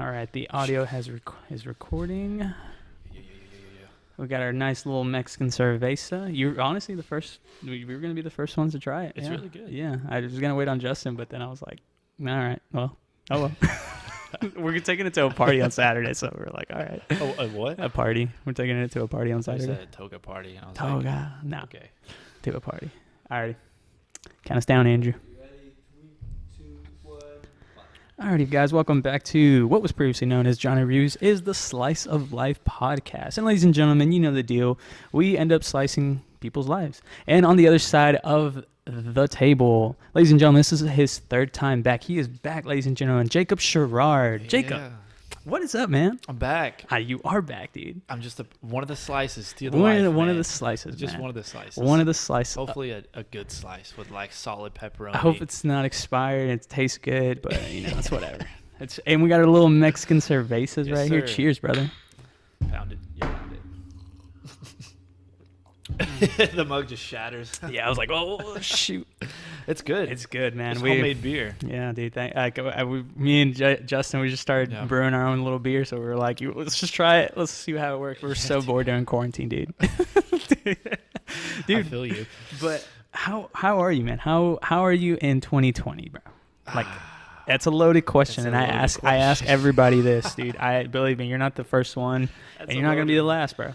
All right, the audio is recording. We got our nice little Mexican cerveza. You're honestly the first. We were gonna be the first ones to try it. It's really good. Yeah, I was gonna wait on Justin, but then I was like, all right, well, oh well. We're taking it to a party on Saturday, so we're like, all right. Oh, a what? A party. We're taking it to a party on I Saturday. said a toga party. And I was Toga, like, no. Okay. To a party. Alrighty. Count us down, Andrew. Alrighty, guys, welcome back to what was previously known as Johnny Reviews is the Slice of Life podcast. And ladies and gentlemen, you know the deal. We end up slicing people's lives. And on the other side of the table, ladies and gentlemen, this is his third time back. He is back, ladies and gentlemen. Jacob Sharrard. Yeah. Jacob, what is up, man? I'm back. You are back, dude. I'm just one of the slices. Steal One life, of man. the slices, Just man. one of the slices. One of the slices. Hopefully a good slice with like solid pepperoni. I hope it's not expired and it tastes good, but it's whatever. And we got our little Mexican cervezas Yes, right here. sir. Cheers, brother. pounded. Yeah, pounded. The mug just shatters. Yeah, I was like, oh shoot, It's good. it's good, man. It's homemade beer. Yeah, dude. Me and Justin, we just started brewing our own little beer, so we were like, let's just try it. Let's see how it works. We were so bored during quarantine, dude. I feel you. But how are you, man? How are you in 2020, bro? Like. That's a loaded question, and I ask everybody this, dude. Believe me, you're not the first one, and you're not gonna be the last, bro.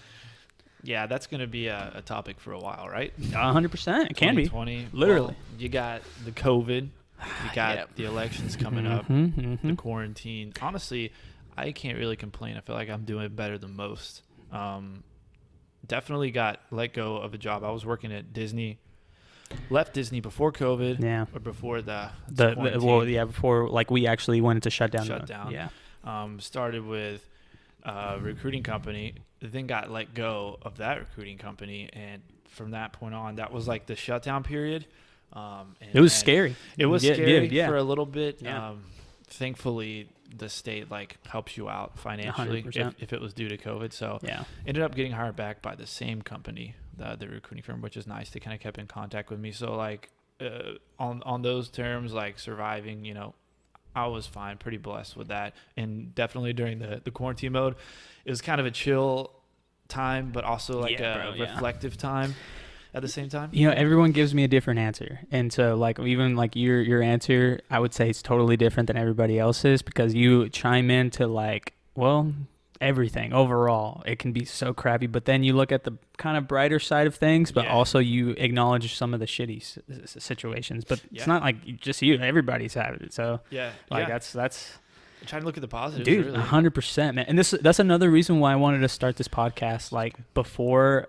Yeah, that's gonna be a topic for a while, right? 100%. It can be. 2020, Literally. Well, you got the COVID, you got the elections coming up, the quarantine. Honestly, I can't really complain. I feel like I'm doing better than most. Definitely got let go of a job. I was working at Disney. Left Disney before COVID, or before before like we actually went into shutdown. Yeah. Started with a recruiting company, then got let go of that recruiting company, and from that point on, that was like the shutdown period. It was scary. It was scary for a little bit. Yeah. Thankfully, the state like helps you out financially if it was due to COVID. So ended up getting hired back by the same company, the recruiting firm, which is nice. They kind of kept in contact with me. So like on those terms, like surviving, I was fine, pretty blessed with that. And definitely during the quarantine mode, it was kind of a chill time, but also like reflective time. At the same time, everyone gives me a different answer, and so like even like your answer, I would say it's totally different than everybody else's because you chime into like, well, everything overall it can be so crappy, but then you look at the kind of brighter side of things, but also you acknowledge some of the shitty situations. But it's not like just you; everybody's having it. So that's. I'm trying to look at the positives, dude. Really. 100%, man. And that's another reason why I wanted to start this podcast like before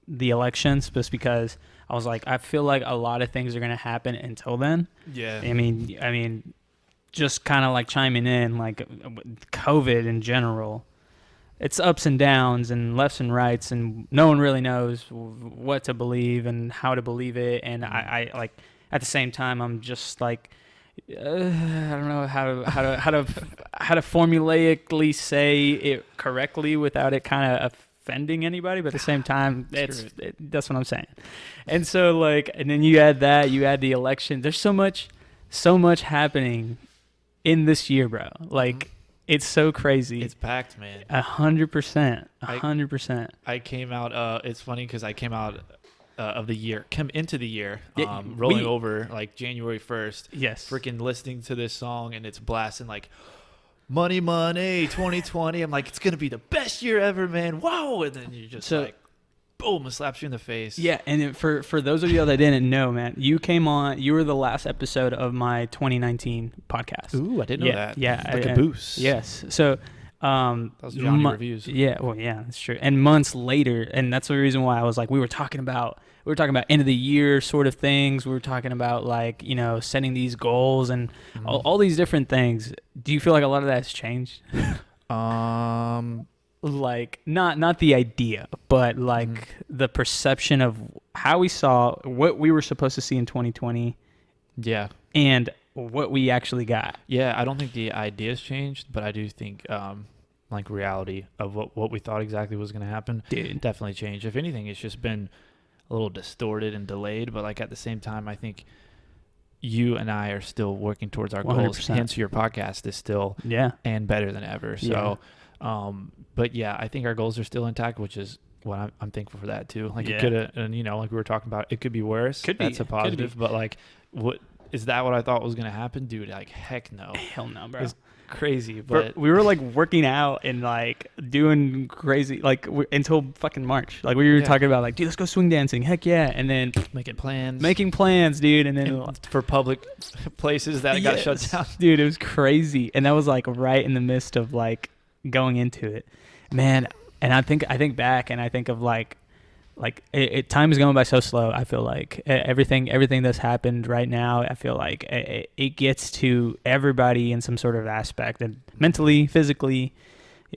the elections, just because I was like, I feel like a lot of things are gonna happen until then. Yeah. I mean, just kind of like chiming in, like COVID in general, it's ups and downs and lefts and rights, and no one really knows what to believe and how to believe it. And I like at the same time, I'm just like. I don't know how to formulaically say it correctly without it kind of offending anybody, but at the same time, that's what I'm saying. And so like, and then you add the election. There's so much happening in this year, bro. Like it's so crazy. It's packed, man. 100%. 100%. I came out. It's funny because I came out. Of the year, come into the year, rolling over like January 1st. Yes. Freaking listening to this song and it's blasting like money 2020. I'm like, it's going to be the best year ever, man. Wow. And then you just like, boom, it slaps you in the face. Yeah. And for those of you that didn't know, man, you came on, you were the last episode of my 2019 podcast. Ooh, I didn't know that. Yeah. Like a boost. Yes. So, that was Johnny Reviews. Yeah, well, yeah, that's true. And months later, and that's the reason why I was like, we were talking about end of the year sort of things. We were talking about like, setting these goals and all these different things. Do you feel like a lot of that has changed? Like not the idea, but like the perception of how we saw what we were supposed to see in 2020. Yeah. And what we actually got. Yeah, I don't think the ideas changed, but I do think like reality of what we thought exactly was going to happen definitely changed. If anything, it's just been a little distorted and delayed, but like at the same time, I think you and I are still working towards our 100%. goals. Hence, your podcast is still and better than ever. So, but yeah, I think our goals are still intact, which is what I'm thankful for that too. Like it could have, and like we were talking about, it could be worse. That's a positive. But like, what is that? What I thought was gonna happen, dude? Like, heck no. Hell no, bro. It's crazy. But we were like working out and like doing crazy like until fucking March. Like we were talking about like, dude, let's go swing dancing. Heck yeah. And then making plans, dude. And then for public places that got shut down, dude. It was crazy. And that was like right in the midst of like going into it, man. And I think back and I think of like time is going by so slow. I feel like everything that's happened right now, I feel like it gets to everybody in some sort of aspect, and mentally, physically,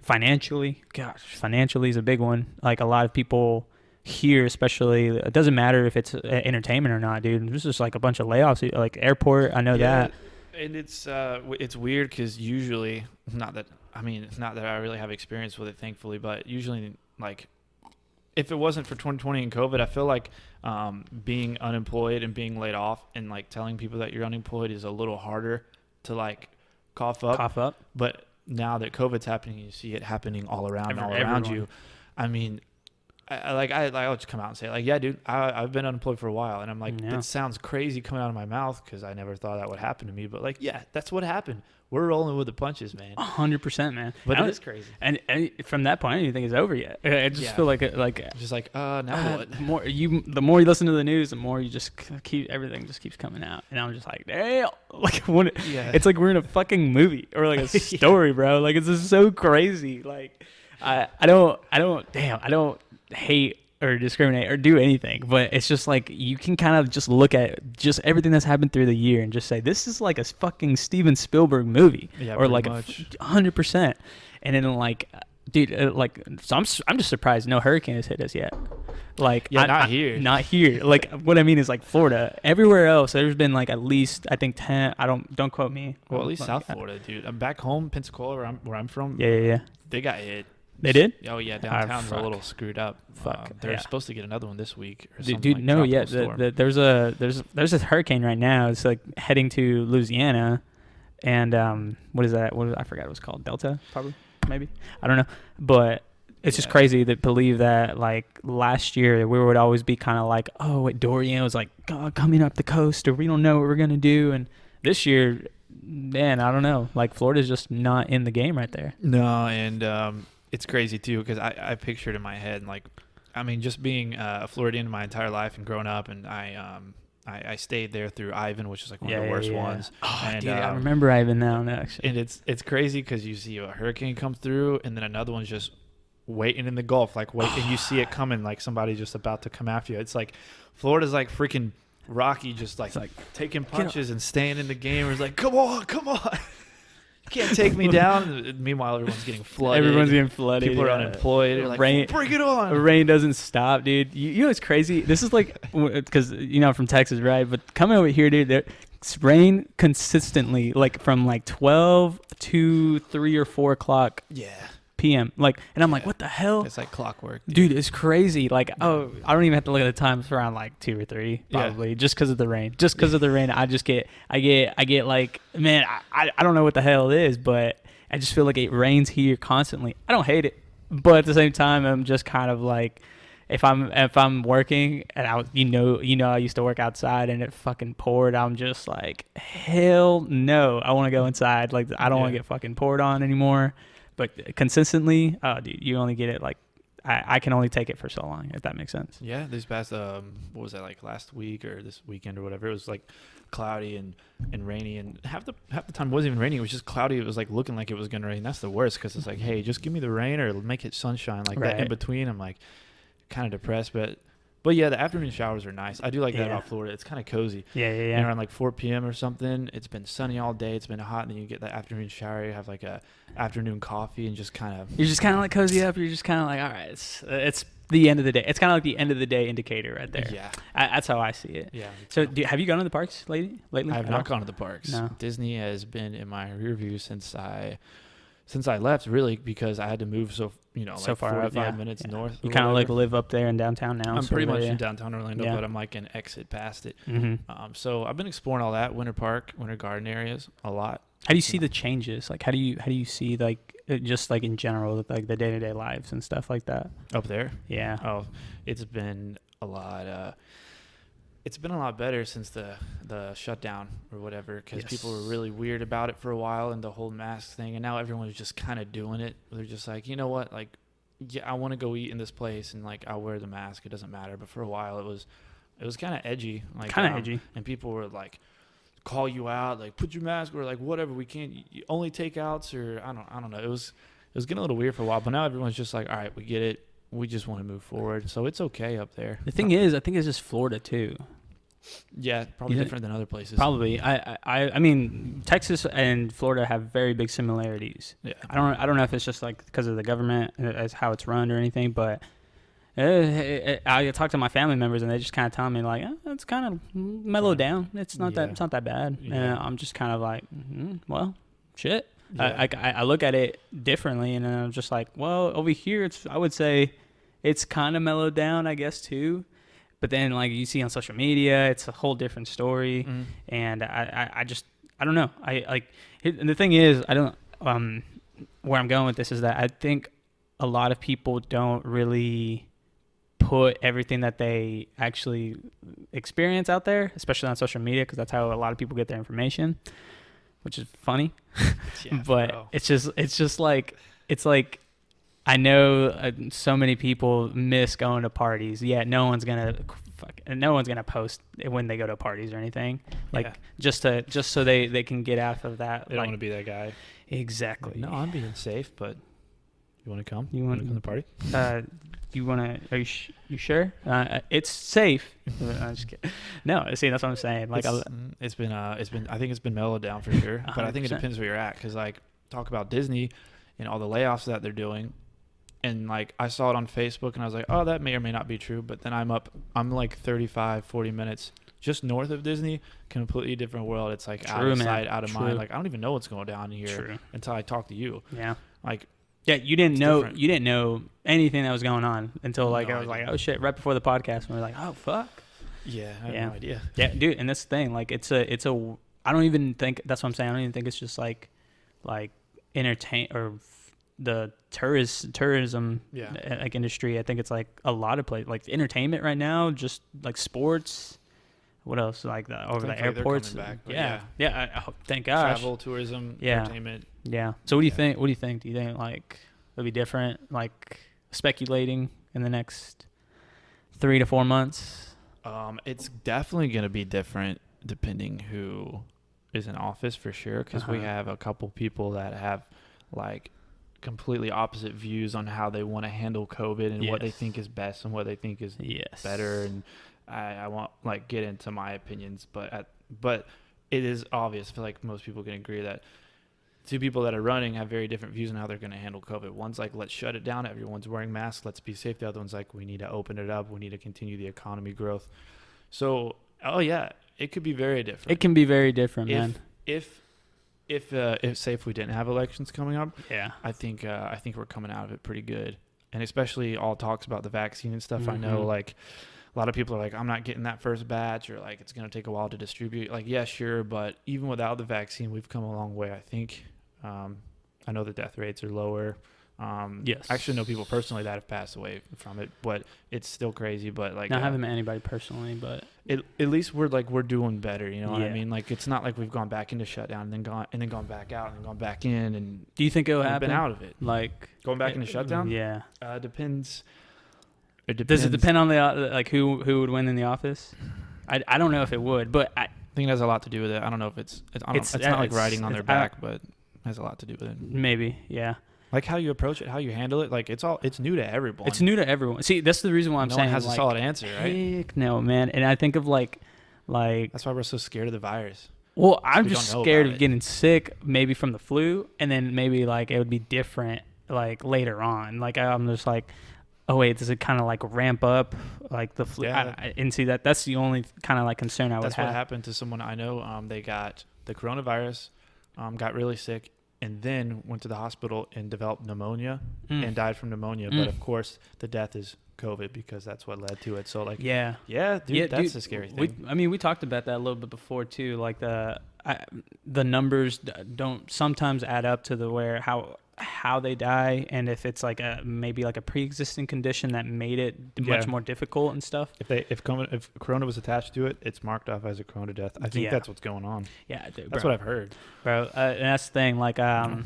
financially. Gosh, financially is a big one. Like a lot of people here, especially, it doesn't matter if it's entertainment or not, dude. There's just like a bunch of layoffs, like airport. I know that. And it's weird because usually, not that I really have experience with it, thankfully, but usually like, if it wasn't for 2020 and COVID, I feel like being unemployed and being laid off and like telling people that you're unemployed is a little harder to like cough up. But now that COVID's happening, you see it happening all around you. I mean, I'll just come out and say like, yeah, dude, I've been unemployed for a while, and I'm like, that sounds crazy coming out of my mouth because I never thought that would happen to me. But like, yeah, that's what happened. We're rolling with the punches, man. 100%, man. But it is crazy. And from that point, I don't even think it's over yet. I just feel like just like now what? The more you listen to the news, the more you just everything just keeps coming out, and I'm just like, damn, like it's like we're in a fucking movie or like a story, bro. Like it's just so crazy. Like I don't hate or discriminate or do anything, but it's just like you can kind of just look at just everything that's happened through the year and just say this is like a fucking Steven Spielberg movie, or like 100%. And then like, dude, so I'm just surprised no hurricane has hit us yet. Like not here. Like what I mean is like Florida. Everywhere else, there's been like at least I think 10. Don't quote me. Well, at least South Florida, dude. I'm back home, Pensacola, where I'm from. Yeah. They got hit. They did? Oh yeah, downtown's a little screwed up. They're supposed to get another one this week or something. Dude, no, yeah. There's a hurricane right now. It's like heading to Louisiana, and what is that? I forgot what it was called. Delta, probably, maybe. I don't know, but it's just crazy to believe that like last year we would always be kind of like, oh, wait, Dorian was like coming up the coast, or we don't know what we're gonna do, and this year, man, I don't know. Like Florida's just not in the game right there. No, and it's crazy too because I pictured in my head like, I mean, just being a Floridian my entire life and growing up, and I stayed there through Ivan, which is like one of the worst ones. Oh, and, dude, I remember Ivan now, actually. And it's crazy because you see a hurricane come through, and then another one's just waiting in the Gulf, like wait, and you see it coming, like somebody just about to come after you. It's like Florida's like freaking Rocky, just like taking punches and staying in the game. It's like, come on. You can't take me down. Meanwhile, everyone's getting flooded. People are unemployed. They're like, bring it on. Rain doesn't stop, dude. You know what's crazy? This is like, because I'm from Texas, right? But coming over here, dude, it's rain consistently, like from like 12 to 3 or 4 o'clock. Yeah. PM, like, and I'm like, what the hell? It's like clockwork, dude. It's crazy. Like, oh, I don't even have to look at the time. It's around like 2 or 3, probably, just because of the rain. I get like, man, I don't know what the hell it is, but I just feel like it rains here constantly. I don't hate it, but at the same time, I'm just kind of like, if I'm working and I used to work outside and it fucking poured, I'm just like, hell no, I want to go inside. Like, I don't want to get fucking poured on anymore. But consistently, dude, you only get it like I can only take it for so long, if that makes sense. Yeah, this past what was that, like last week or this weekend or whatever? It was like cloudy and rainy, and half the time it wasn't even raining. It was just cloudy. It was like looking like it was gonna rain. That's the worst because it's like, hey, just give me the rain or make it sunshine. Like that in between, I'm like kind of depressed, but yeah, the afternoon showers are nice. I do like that about Florida. It's kind of cozy. Yeah. And around like 4 p.m. or something, it's been sunny all day. It's been hot, and then you get that afternoon shower. You have like a afternoon coffee, and just kind of you're just kind of like cozy up. You're just kind of like, all right, it's the end of the day. It's kind of like the end of the day indicator right there. Yeah, that's how I see it. Yeah. So have you gone to the parks lately? I have not gone to the parks. No. Disney has been in my rear view since I since I left, really, because I had to move so like far 45 up, minutes north. You kind of like live up there in downtown now. I'm pretty much in downtown Orlando, but I'm like an exit past it. So I've been exploring all that Winter Park, Winter Garden areas a lot. How do you see the changes? Like, how do you see like just like in general, like the day-to-day lives and stuff like that up there? Yeah. Oh, it's been a lot. It's been a lot better since the shutdown or whatever, because people were really weird about it for a while and the whole mask thing, and now everyone's just kind of doing it. They're just like, you know what, like, yeah, I want to go eat in this place and like I'll wear the mask. It doesn't matter. But for a while, it was kind of edgy, like edgy, and people were like, call you out, like put your mask or like whatever. We can't only takeouts or I don't know. It was getting a little weird for a while, but now everyone's just like, all right, we get it. We just want to move forward, so it's okay up there. The thing is, I think it's just Florida too. Yeah, probably different than other places. Probably. I mean, Texas and Florida have very big similarities. Yeah. I don't know if it's just like because of the government as how it's run or anything, but I talk to my family members and they just kind of tell me like, it's kind of mellowed down. It's not that bad. Yeah. And I'm just kind of like, well, shit. Yeah. I look at it differently, and I'm just like, well, over here I would say it's kind of mellowed down, I guess, too. But then, like, you see on social media, it's a whole different story. And I don't know. And the thing is, I don't, where I'm going with this is that I think a lot of people don't really put everything that they actually experience out there, especially on social media, because that's how a lot of people get their information, which is funny. But it's just like, it's like, I know so many people miss going to parties. Yeah, no one's gonna post when they go to parties or anything. Like just so they can get out of that. They don't want to be that guy. Exactly. No, I'm being safe, but you want to come? You want to come to the party? You want to? Are you sure? It's safe. I'm just kidding. No, see, that's what I'm saying. Like, it's been. I think it's been mellowed down for sure. But I think it depends where you're at. Because like, talk about Disney and all the layoffs that they're doing. And like I saw it on Facebook and I was like, oh, that may or may not be true. But then I'm like 35, 40 minutes just north of Disney, completely different world. It's like out of sight, out of mind. Like I don't even know what's going down here until I talk to you. Yeah. Like, yeah, you didn't know anything that was going on until like I was like, oh shit, right before the podcast. And we were like, oh fuck. Yeah, I have no idea. Yeah, dude, and that's the thing. Like it's a I don't even think that's what I'm saying. I don't even think it's just like entertain or the tourism like industry. I think it's like a lot of places, like entertainment right now, just like sports. What else? Like over the airports. Back, thank gosh. Travel, tourism, entertainment. Yeah. So what do you think? What do you think? Do you think like it'll be different? Like speculating in the next 3 to 4 months. It's definitely gonna be different depending who is in office for sure. Because we have a couple people that have like completely opposite views on how they want to handle COVID and what they think is best and what they think is better. And I won't like get into my opinions, but it is obvious. I feel like most people can agree that two people that are running have very different views on how they're going to handle COVID. One's like, let's shut it down. Everyone's wearing masks. Let's be safe. The other one's like, we need to open it up. We need to continue the economy growth. So, it could be very different. It can be very different, man. If say if we didn't have elections coming up, I think we're coming out of it pretty good. And especially all talks about the vaccine and stuff. I know like a lot of people are like, I'm not getting that first batch, or like it's going to take a while to distribute. Like, yeah, sure, but even without the vaccine, we've come a long way. I think I know the death rates are lower. I actually know people personally that have passed away from it, but it's still crazy. But like, I haven't met anybody personally, but at least we're doing better. You know what I mean? Like, it's not like we've gone back into shutdown and then gone back out and then gone back in. And do you think it'll happen? Been out of it, like going back into shutdown. Yeah, depends. It depends. Does it depend on the like who would win in the office? I don't know if it would, but I think it has a lot to do with it. I don't know if it's not like riding on their back, but it has a lot to do with it. Maybe, yeah. Like how you approach it, how you handle it, like it's new to everyone. It's new to everyone. See, that's the reason why I'm saying no one has a solid answer, right? Heck no, man. And I think of like that's why we're so scared of the virus. Well, I'm just scared of getting sick, maybe from the flu, and then maybe like it would be different like later on. Like I'm just like, oh wait, does it kind of like ramp up like the flu? Yeah. And see that's the only kind of like concern I would have. That's what happened to someone I know. They got the coronavirus, got really sick, and then went to the hospital and developed pneumonia and died from pneumonia. But of course, the death is COVID because that's what led to it. So like, yeah, dude, that's a scary thing. We talked about that a little bit before too. Like the numbers don't sometimes add up to the how they die, and if it's like maybe like a pre-existing condition that made it much more difficult and stuff. If corona was attached to it, it's marked off as a corona death. I think that's what's going on. Yeah, dude, that's what I've heard, bro. And that's the thing. Like, I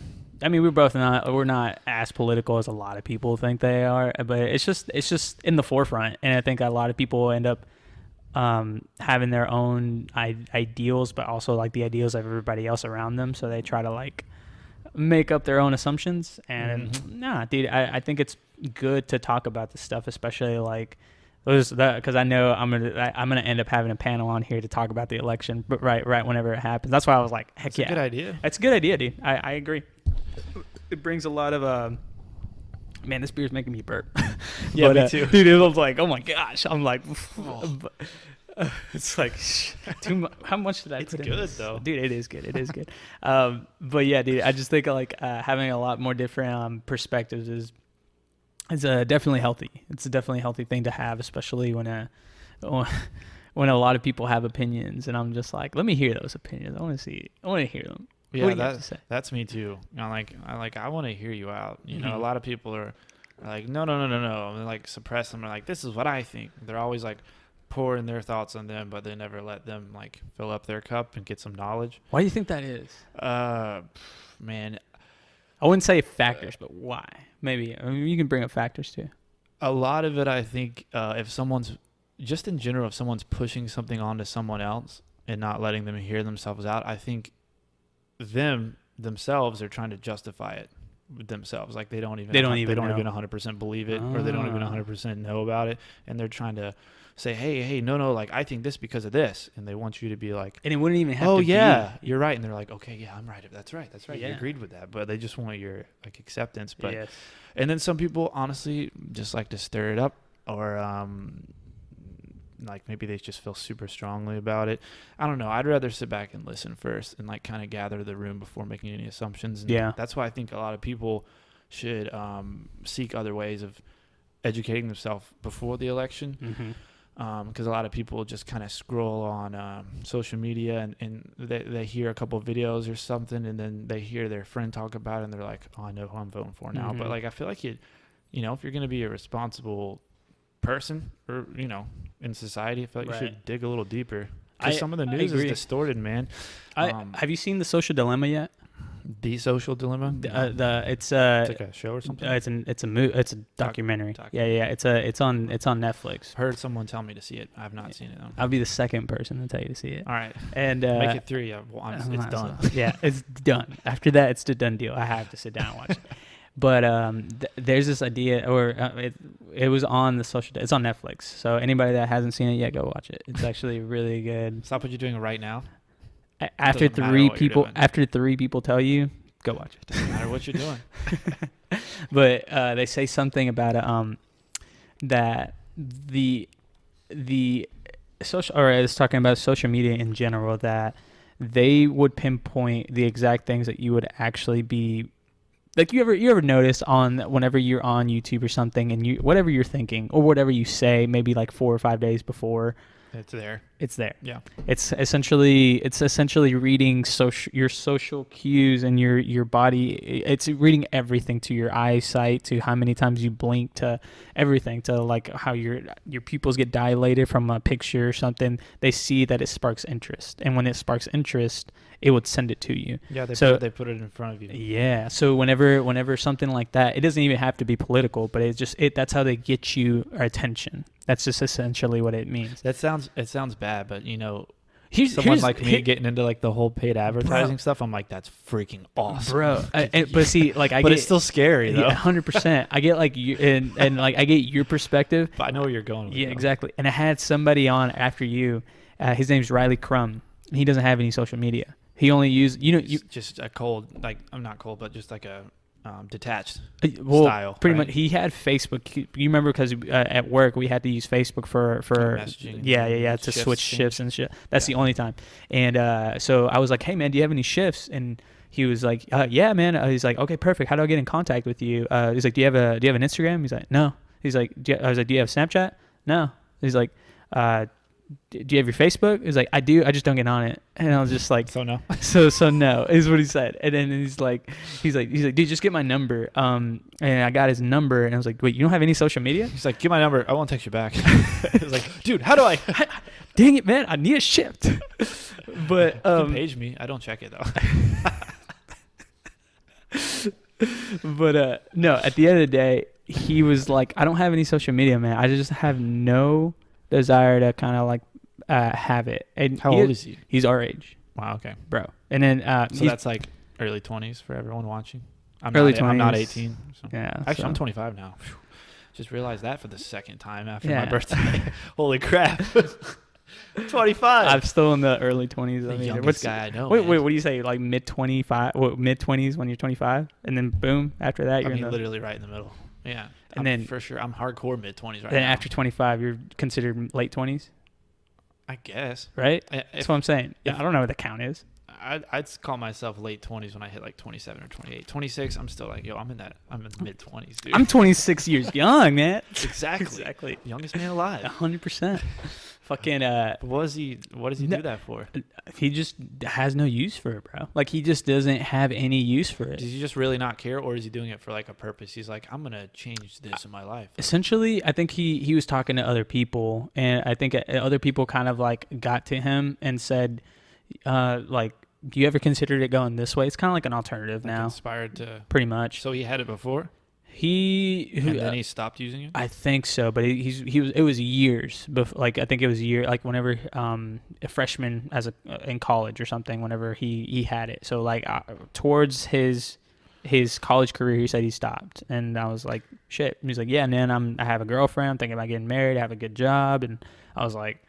mean, we're not as political as a lot of people think they are, but it's just in the forefront, and I think a lot of people end up having their own ideals, but also like the ideals of everybody else around them. So they try to like make up their own assumptions, and nah, dude, I think it's good to talk about this stuff, especially like because I know I'm gonna end up having a panel on here to talk about the election, but right whenever it happens. That's why I was like, heck, that's a good idea. It's a good idea, dude. I agree. It brings a lot of man, this beer's making me burp. Yeah, but, me too, dude. It was like, oh my gosh, I'm like, it's like too much. How much did I put in? It's good though, dude. It is good. It is good. But yeah, dude, I just think like having a lot more different perspectives is definitely healthy. It's a definitely healthy thing to have, especially when a lot of people have opinions, and I'm just like, let me hear those opinions. I want to hear them. Yeah, that's me too. I want to hear you out. You know, a lot of people are like, no. And like suppress them. They're like, this is what I think. They're always like pouring their thoughts on them, but they never let them like fill up their cup and get some knowledge. Why do you think that is? Man, I wouldn't say factors, but why? Maybe you can bring up factors too. A lot of it, I think, if someone's just in general, if someone's pushing something onto someone else and not letting them hear themselves out, I think themselves are trying to justify it with themselves. Like they don't even 100% believe it, or they don't even 100% know about it, and they're trying to say, hey, no, like I think this because of this, and they want you to be like, and it wouldn't even have to be. You're right, and they're like, okay, yeah, I'm right, that's right, yeah. You agreed with that, but they just want your like acceptance. But yes. And then some people honestly just like to stir it up, or like maybe they just feel super strongly about it. I don't know. I'd rather sit back and listen first and like kind of gather the room before making any assumptions. And that's why I think a lot of people should seek other ways of educating themselves before the election. Because a lot of people just kind of scroll on social media and they hear a couple of videos or something, and then they hear their friend talk about it, and they're like, oh, I know who I'm voting for now. But like I feel like you know, if you're going to be a responsible person, or you know, in society, I feel like you should dig a little deeper, because some of the news is distorted, man. Have you seen The Social Dilemma yet? The Social Dilemma? It's like a show or something. It's a documentary. Yeah. It's on Netflix. Heard someone tell me to see it. I've not seen it though. I'll be the second person to tell you to see it. All right, and make it 3. Yeah, well, it's done. Yeah, it's done. After that, it's a done deal. I have to sit down and watch it. But there's this idea, or it was on the social. It's on Netflix. So anybody that hasn't seen it yet, go watch it. It's actually really good. Stop what you're doing right now. After 3 people tell you, go watch it. Doesn't matter what you're doing. But they say something about that the social, or it's talking about social media in general, that they would pinpoint the exact things that you would actually be. Like you ever notice whenever you're on YouTube or something, and whatever you're thinking or whatever you say, maybe like 4 or 5 days before, it's there. Yeah. It's essentially reading your social cues and your body. It's reading everything, to your eyesight, to how many times you blink, to everything, to like how your pupils get dilated from a picture or something. They see that it sparks interest, and when it sparks interest, it would send it to you. Yeah, they put it in front of you. Yeah. So whenever something like that, it doesn't even have to be political, but that's how they get you attention. That's just essentially what it means. It sounds bad, but you know, someone like me getting into like the whole paid advertising stuff, I'm like, that's freaking awesome, bro. But see, like but it's still scary though. 100%. I get like you, and like I get your perspective. But I know where you're going with it. Yeah, exactly. And I had somebody on after you. His name's Riley Crum. He doesn't have any social media. He only used, just a cold, like I'm not cold, but just like a detached style. Pretty much. He had Facebook. You remember, because at work we had to use Facebook for messaging. Yeah, to switch shifts and shit. That's the only time. And so I was like, hey man, do you have any shifts? And he was like, yeah, man. He's like, okay, perfect. How do I get in contact with you? He's like, do you have an Instagram? He's like, no. He's like, I was like, do you have Snapchat? No. He's like, do you have your Facebook? He's like, I do. I just don't get on it. And I was just like, so no. so no is what he said. And then he's like, dude, just get my number. And I got his number, and I was like, wait, you don't have any social media? He's like, get my number. I won't text you back. I was like, dude, how do I? Dang it, man, I need a shift. But you can page me. I don't check it though. But no, at the end of the day, he was like, I don't have any social media, man. I just have no desire to kind of like have it. And how old is he? He's our age. Wow. Okay, bro. And then so that's like early 20s for everyone watching. I'm I'm not 18. So. Yeah. Actually, I'm 25 now. Just realized that for the second time after my birthday. Holy crap. 25. I'm still in the early 20s. The youngest guy I know. Wait, what do you say? Like mid 20s when you're 25, and then boom, after that you're literally right in the middle. Yeah. And then for sure, I'm hardcore mid 20s right now. Then after 25, you're considered late 20s. I guess. Right. That's what I'm saying. Yeah, I don't know what the count is. I'd call myself late 20s when I hit like 27 or 28. 26, I'm still like, I'm in the mid 20s, dude. I'm 26 years young, man. Exactly. Youngest man alive. 100%. Fucking what does he do that for? He just has no use for it, bro. Like, he just doesn't have any use for it. Does he just really not care, or is he doing it for like a purpose? He's like, I'm gonna change this in my life. Essentially, I think he was talking to other people, and I think other people kind of like got to him and said, like, do you ever considered it going this way? It's kind of like an alternative now. Inspired to pretty much. So he had it before. And then he stopped using it. I think so, but it was years before. Like, I think it was a year, like whenever a freshman in college or something. Whenever he had it, so like towards his college career, he said he stopped, and I was like, shit. And he's like, yeah, man, I have a girlfriend. I'm thinking about getting married. I have a good job, and I was like,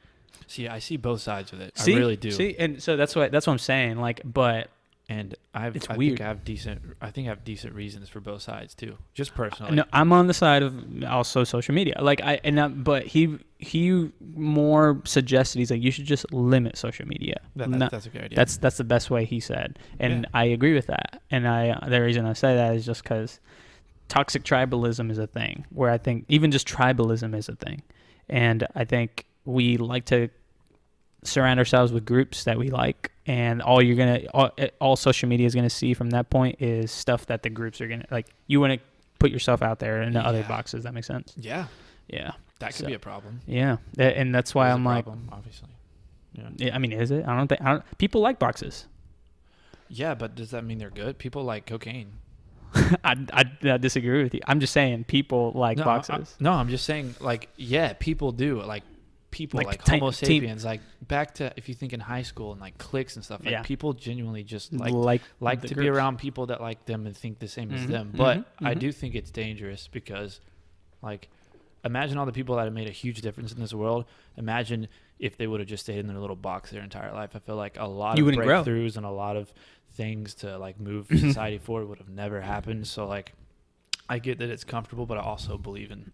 see, I see both sides of it. I really do. See, and so that's what I'm saying. Like, but. And I think I have decent reasons for both sides too, just personally. No, I'm on the side of also social media. Like but he more suggested, he's like, you should just limit social media. That's a good idea. That's the best way, he said, and I agree with that. And the reason I say that is just because toxic tribalism is a thing, where I think even just tribalism is a thing, and I think we like to surround ourselves with groups that we like, and all social media is gonna see from that point is stuff that the groups are gonna like. You want to put yourself out there in the other boxes. That makes sense. Yeah. That could be a problem. Yeah, and that's why I'm like, obviously. Yeah. I mean, is it? I don't. People like boxes. Yeah, but does that mean they're good? People like cocaine. I disagree with you. I'm just saying people like boxes. I'm just saying, like, yeah, people do. Like, people like Homo sapiens, like back to, if you think in high school and like cliques and stuff, like people genuinely just like to be around people that like them and think the same as them. But I do think it's dangerous because, like, imagine all the people that have made a huge difference in this world. Imagine if they would have just stayed in their little box their entire life. I feel like a lot of breakthroughs and a lot of things to like move society forward would have never happened. So like, I get that it's comfortable, but I also believe in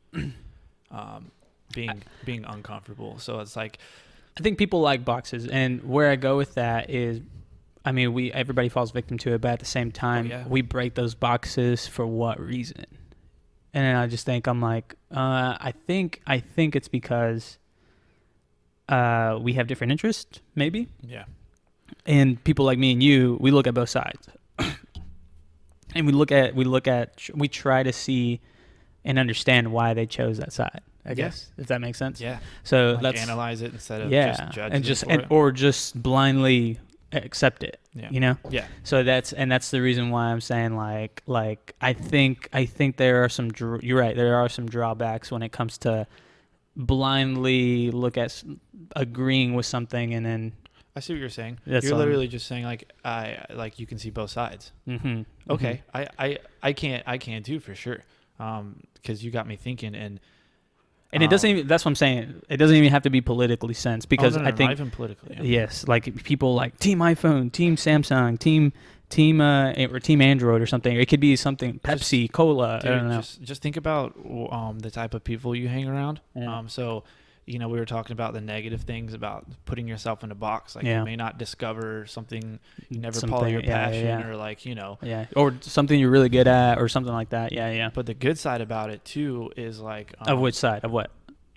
being uncomfortable. So it's like, I think people like boxes, and where I go with that is, I mean, everybody falls victim to it, but at the same time, we break those boxes for what reason? And then I just think, I'm like, I think it's because we have different interests, maybe. Yeah. And people like me and you, we look at both sides, and we try to see and understand why they chose that side. I guess, if that makes sense. Yeah. So like, let's analyze it instead of just judge or just blindly accept it. Yeah. You know? Yeah. So that's the reason why I'm saying like I think there are some you're right, there are some drawbacks when it comes to blindly look at agreeing with something and then I see what you're saying. You're literally just saying like you can see both sides. Mm-hmm. Okay. Mm-hmm. I can't too, for sure. Because you got me thinking, and it doesn't even, that's what I'm saying. It doesn't even have to be politically sense, because I think, not even politically. Yeah. Yes, like people like Team iPhone, Team Samsung, Team or Team Android or something. It could be something Pepsi, Cola. Dude, I don't know. Just think about the type of people you hang around. Yeah. So we were talking about the negative things about putting yourself in a box. Like you may not discover something you never follow your passion or like, or something you're really good at or something like that. Yeah. But the good side about it too is like, of which side of what?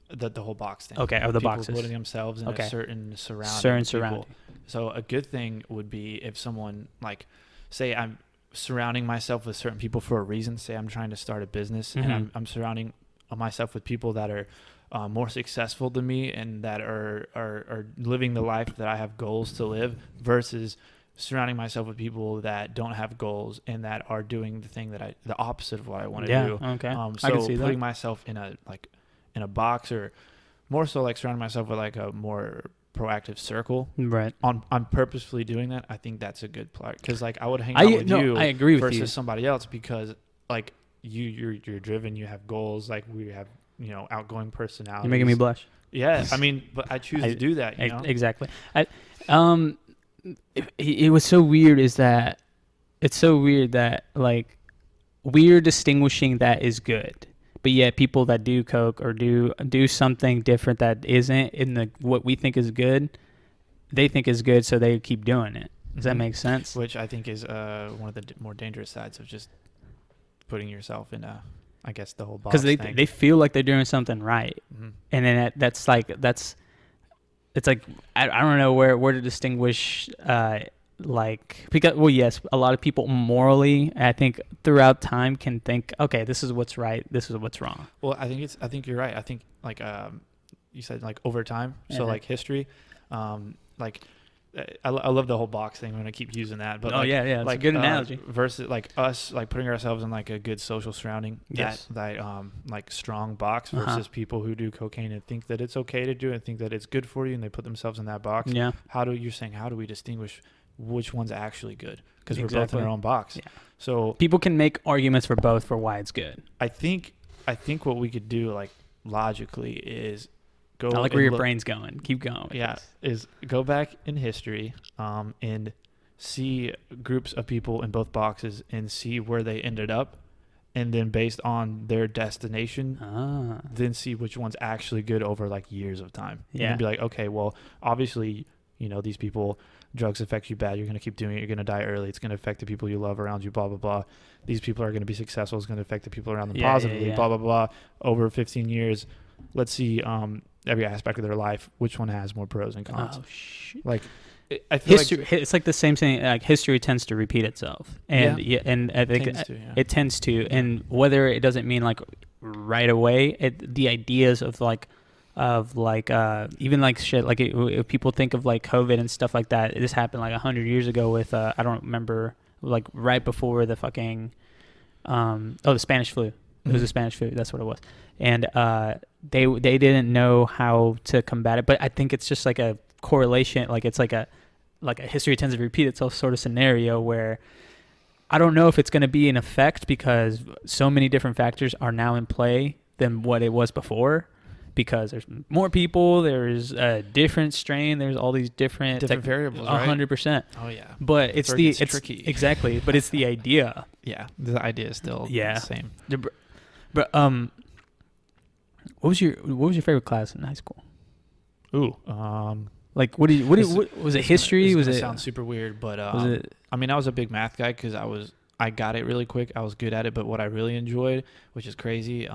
The whole box thing. Okay. Of the people boxes. putting themselves in a certain surrounding. So a good thing would be if someone like, say I'm surrounding myself with certain people for a reason. Say I'm trying to start a business and I'm surrounding myself with people that are more successful than me and that are living the life that I have goals to live, versus surrounding myself with people that don't have goals and that are doing the thing that the opposite of what I want to do. Okay. So I can see putting that. myself in a box, or more so like surrounding myself with like a more proactive circle. Right. I'm purposefully doing that. I think that's a good part, because like I would hang out with you. I agree with versus you. somebody else, because like you're driven. You have goals. Like we have outgoing personalities. You're making me blush. Yeah, I mean, but I choose to do that. Exactly. It was so weird. It's so weird that like we're distinguishing that is good, but yet people that do coke or do something different that isn't in the what we think is good, they think is good, so they keep doing it. Does that make sense? Which I think is one of the more dangerous sides of just putting yourself in I guess the whole box thing. Because they feel like they're doing something right, and then it's like I don't know where to distinguish because yes, a lot of people morally, I think throughout time can think, okay, this is what's right, this is what's wrong. Well, I think you're right. I think like you said, like over time, so like history, like I love the whole box thing. I'm gonna keep using that. But it's like a good analogy. Versus like us, like putting ourselves in like a good social surrounding. Yes. That like strong box versus people who do cocaine and think that it's okay to do it and think that it's good for you, and they put themselves in that box. Yeah. How do we distinguish which one's actually good? Because we're both in our own box. Yeah. So people can make arguments for both for why it's good. I think what we could do like logically is go. I like where your brain's going. Keep going. Yeah, is go back in history and see groups of people in both boxes and see where they ended up, and then based on their destination, then see which one's actually good over like years of time. Yeah. And be like, okay, well, obviously, these people, drugs affect you bad. You're going to keep doing it. You're going to die early. It's going to affect the people you love around you, blah, blah, blah. These people are going to be successful. It's going to affect the people around them positively, blah, blah, blah. Over 15 years, let's see every aspect of their life, which one has more pros and cons. Oh, shit. Like, I feel history, it's like the same thing. Like history tends to repeat itself, and and I think it tends to. And whether it doesn't mean like right away, the ideas of even like shit. Like if people think of like COVID and stuff like that, this happened like 100 years ago with I don't remember, like right before the fucking the Spanish flu. It was the Spanish flu. That's what it was. And they didn't know how to combat it. But I think it's just like a correlation. Like it's like a history tends to repeat itself sort of scenario where I don't know if it's going to be in effect because so many different factors are now in play than what it was before. Because there's more people, there's a different strain, there's all these different variables, right? 100%. Oh yeah. But it's tricky. Exactly. But it's the idea. Yeah, the idea is still the same. But what was your favorite class in high school? Ooh, like what was it? History? Was it? Sounds super weird, but I mean, I was a big math guy because I got it really quick. I was good at it, but what I really enjoyed, which is crazy,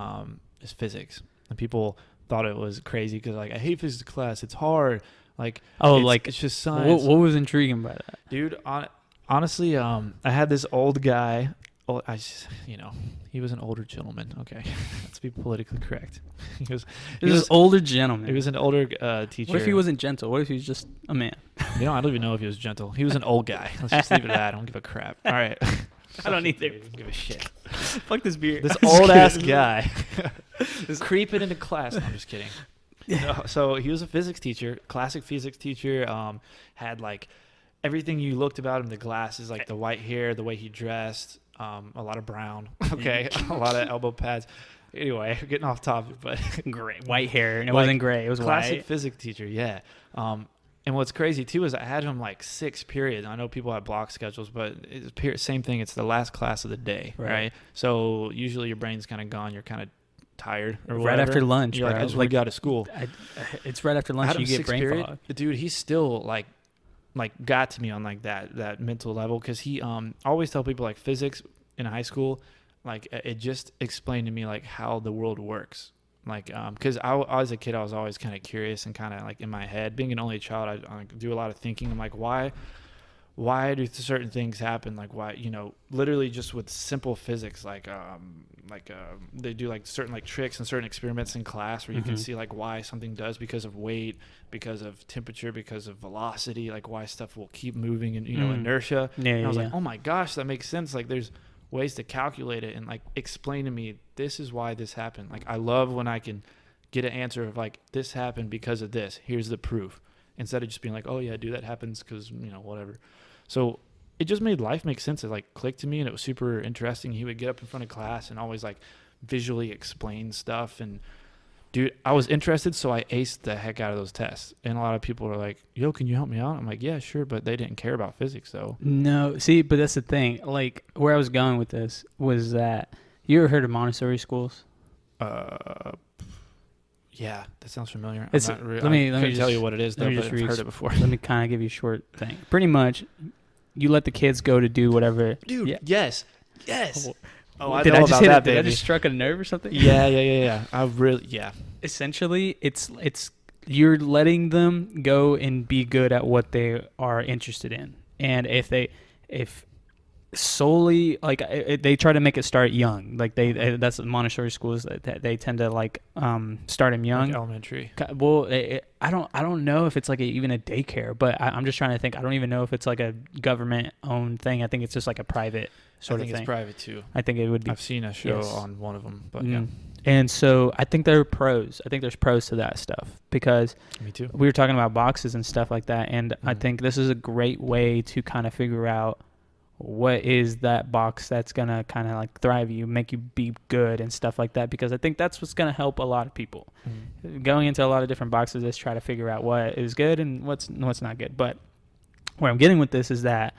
is physics. And people thought it was crazy because like I hate physics class. It's hard. Like it's just science. What was intriguing by that, dude? Honestly, I had this old guy. He was an older gentleman. Okay, let's be politically correct. He was an older gentleman. He was an older teacher. What if he wasn't gentle? What if he was just a man? I don't even know if he was gentle. He was an old guy. Let's just leave it at that. I don't give a crap. All right. I don't either. I don't give a shit. Fuck this beer. This old ass guy is creeping into class. No, I'm just kidding. No, so he was a physics teacher, classic physics teacher. Had like everything you looked about him. The glasses, like the white hair, the way he dressed. A lot of brown. Okay, a lot of elbow pads. Anyway, getting off topic, but gray, white hair, and it wasn't gray. It was classic white. Physics teacher. Yeah. And what's crazy too is I had him like 6 periods. I know people have block schedules, but it's same thing. It's the last class of the day, right? So usually your brain's kind of gone. You're kind of tired or right after lunch, you're bro. like, I just want to get out of school. It's right after lunch you get brain fog. Dude, he's still like got to me on like that mental level, because he I always tell people like physics in high school, like it just explained to me like how the world works. Like because I as a kid I was always kind of curious and kind of like in my head, being an only child, I do a lot of thinking. I'm like, why do certain things happen? Like why, you know, literally just with simple physics, like they do like certain like tricks and certain experiments in class where you can see like why something does, because of weight, because of temperature, because of velocity, like why stuff will keep moving, and you know, inertia. And I was like, oh my gosh, that makes sense. Like there's ways to calculate it and like explain to me, this is why this happened. Like I love when I can get an answer of like, this happened because of this, here's the proof, instead of just being like, oh yeah, dude, that happens because, you know, whatever. So it just made life make sense. It like clicked to me, and it was super interesting. He would get up in front of class and always like visually explain stuff. And dude, I was interested, so I aced the heck out of those tests. And a lot of people were like, yo, can you help me out? I'm like, yeah, sure. But they didn't care about physics though. No, see, but that's the thing. Like where I was going with this was that, you ever heard of Montessori schools? Yeah, that sounds familiar. Let me tell you what it is though, but I've heard it before. Let me kind of give you a short thing. Pretty much, you let the kids go to do whatever. Dude, yeah. Yes. Oh, I did know I just about hit that, it? baby. Did I just struck a nerve or something? Yeah. Essentially, it's you're letting them go and be good at what they are interested in, and if solely like they try to make it start young, like that's Montessori schools, that they tend to like start them young, like elementary. Well, I don't know if it's like even a daycare, but I'm just trying to think. I don't even know if it's like a government owned thing. I think it's just like a private sort of thing. I think it's private too. I think it would be. I've seen a show on one of them, but yeah. And so I think there are pros. I think there's pros to that stuff, because me too. We were talking about boxes and stuff like that, and I think this is a great way to kind of figure out what is that box that's going to kind of like thrive you, make you be good and stuff like that, because I think that's what's going to help a lot of people. Going into a lot of different boxes is try to figure out what is good and what's not good. But where I'm getting with this is that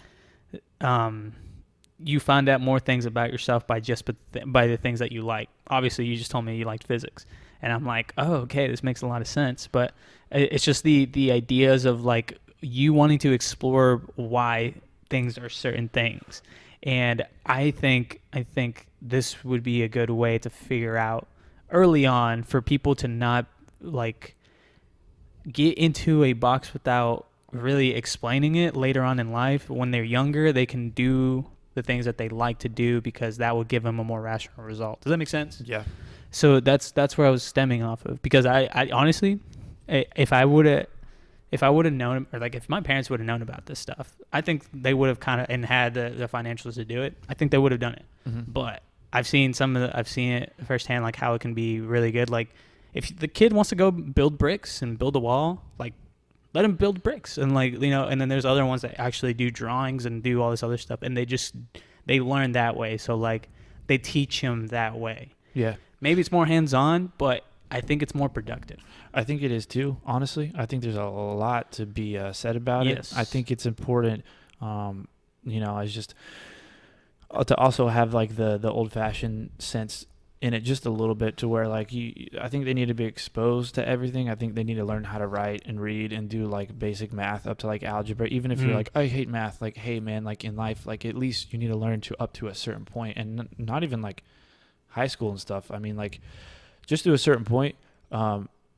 you find out more things about yourself by the things that you like. Obviously, you just told me you liked physics, and I'm like, oh, okay, this makes a lot of sense. But it's just the ideas of like you wanting to explore why things are certain things. And I think this would be a good way to figure out early on, for people to not like get into a box without really explaining it later on in life. When they're younger, they can do the things that they like to do, because that will give them a more rational result. Does that make sense? Yeah. So that's where I was stemming off of, because I honestly, if I would have known, or like if my parents would have known about this stuff, I think they would have kind of, and had the financials to do it, I think they would have done it. But I've seen it firsthand, like how it can be really good. Like if the kid wants to go build bricks and build a wall, like let him build bricks, and like, you know, and then there's other ones that actually do drawings and do all this other stuff, and they learn that way. So like they teach him that way. Yeah. Maybe it's more hands-on, but I think it's more productive. I think it is too, honestly. I think there's a lot to be said about it. I think it's important, you know, it's just to also have like the old-fashioned sense in it just a little bit, to where like I think they need to be exposed to everything. I think they need to learn how to write and read and do like basic math up to like algebra. Even if you're like, I hate math, like, hey man, like in life, like at least you need to learn to up to a certain point, and not even like high school and stuff. I mean, like just to a certain point.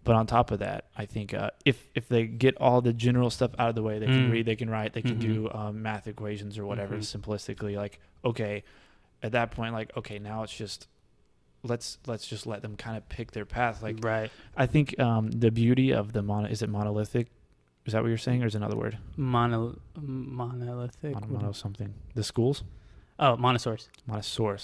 But on top of that, I think if they get all the general stuff out of the way, they can read, they can write, they can do math equations or whatever, simplistically, like, okay, at that point, like, okay, now it's just, let's just let them kind of pick their path. Like, right. I think the beauty of is it monolithic? Is that what you're saying, or is it another word? Monolithic. Mono something. The schools? Oh, Montessori's. Montessori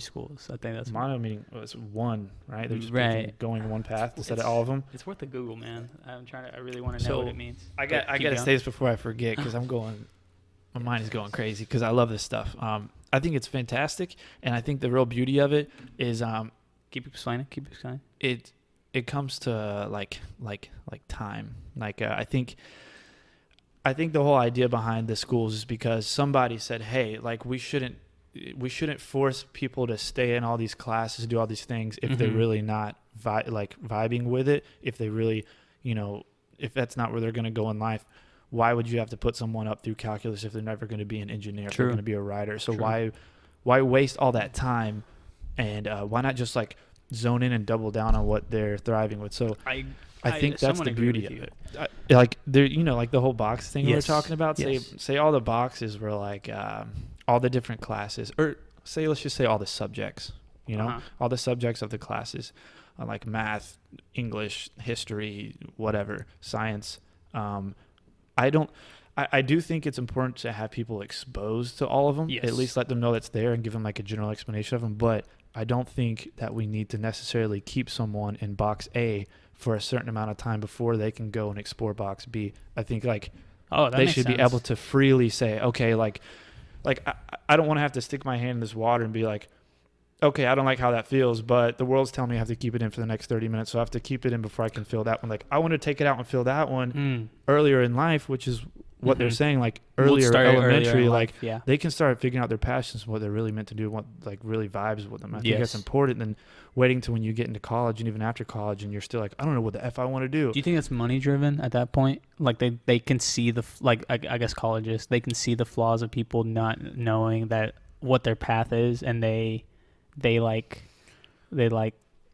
schools. I think that's mono meaning it's one, right? They're just going one path instead of all of them. It's worth a Google, man. I really want to know what it means. I got to say this before I forget, because my mind is going crazy, because I love this stuff. I think it's fantastic, and I think the real beauty of it is keep explaining. It comes to like time. Like I think the whole idea behind the schools is because somebody said, hey, like we shouldn't we shouldn't force people to stay in all these classes, do all these things if they're really not vibing with it. If they really, if that's not where they're going to go in life, why would you have to put someone up through calculus if they're never going to be an engineer, if they're going to be a writer? So why waste all that time, and why not just like zone in and double down on what they're thriving with? So I think that's the beauty of it. Like there, like the whole box thing we were talking about. Say all the boxes were like all the different classes, or let's just say all the subjects. All the subjects of the classes, like math, English, history, whatever, science. I do think it's important to have people exposed to all of them. At least let them know that's there and give them like a general explanation of them. But I don't think that we need to necessarily keep someone in box A for a certain amount of time before they can go and explore box B. I think they should be able to freely say, okay, like I don't want to have to stick my hand in this water and be like, okay, I don't like how that feels, but the world's telling me I have to keep it in for the next 30 minutes, so I have to keep it in before I can feel that one. Like, I want to take it out and feel that one earlier in life, which is what they're saying, like earlier elementary, like they can start figuring out their passions, what they're really meant to do, what like really vibes with them. I think that's important than waiting till when you get into college and even after college and you're still like, I don't know what the F I want to do. Do you think that's money driven at that point? Like they can see I guess colleges, they can see the flaws of people not knowing that what their path is, and they like,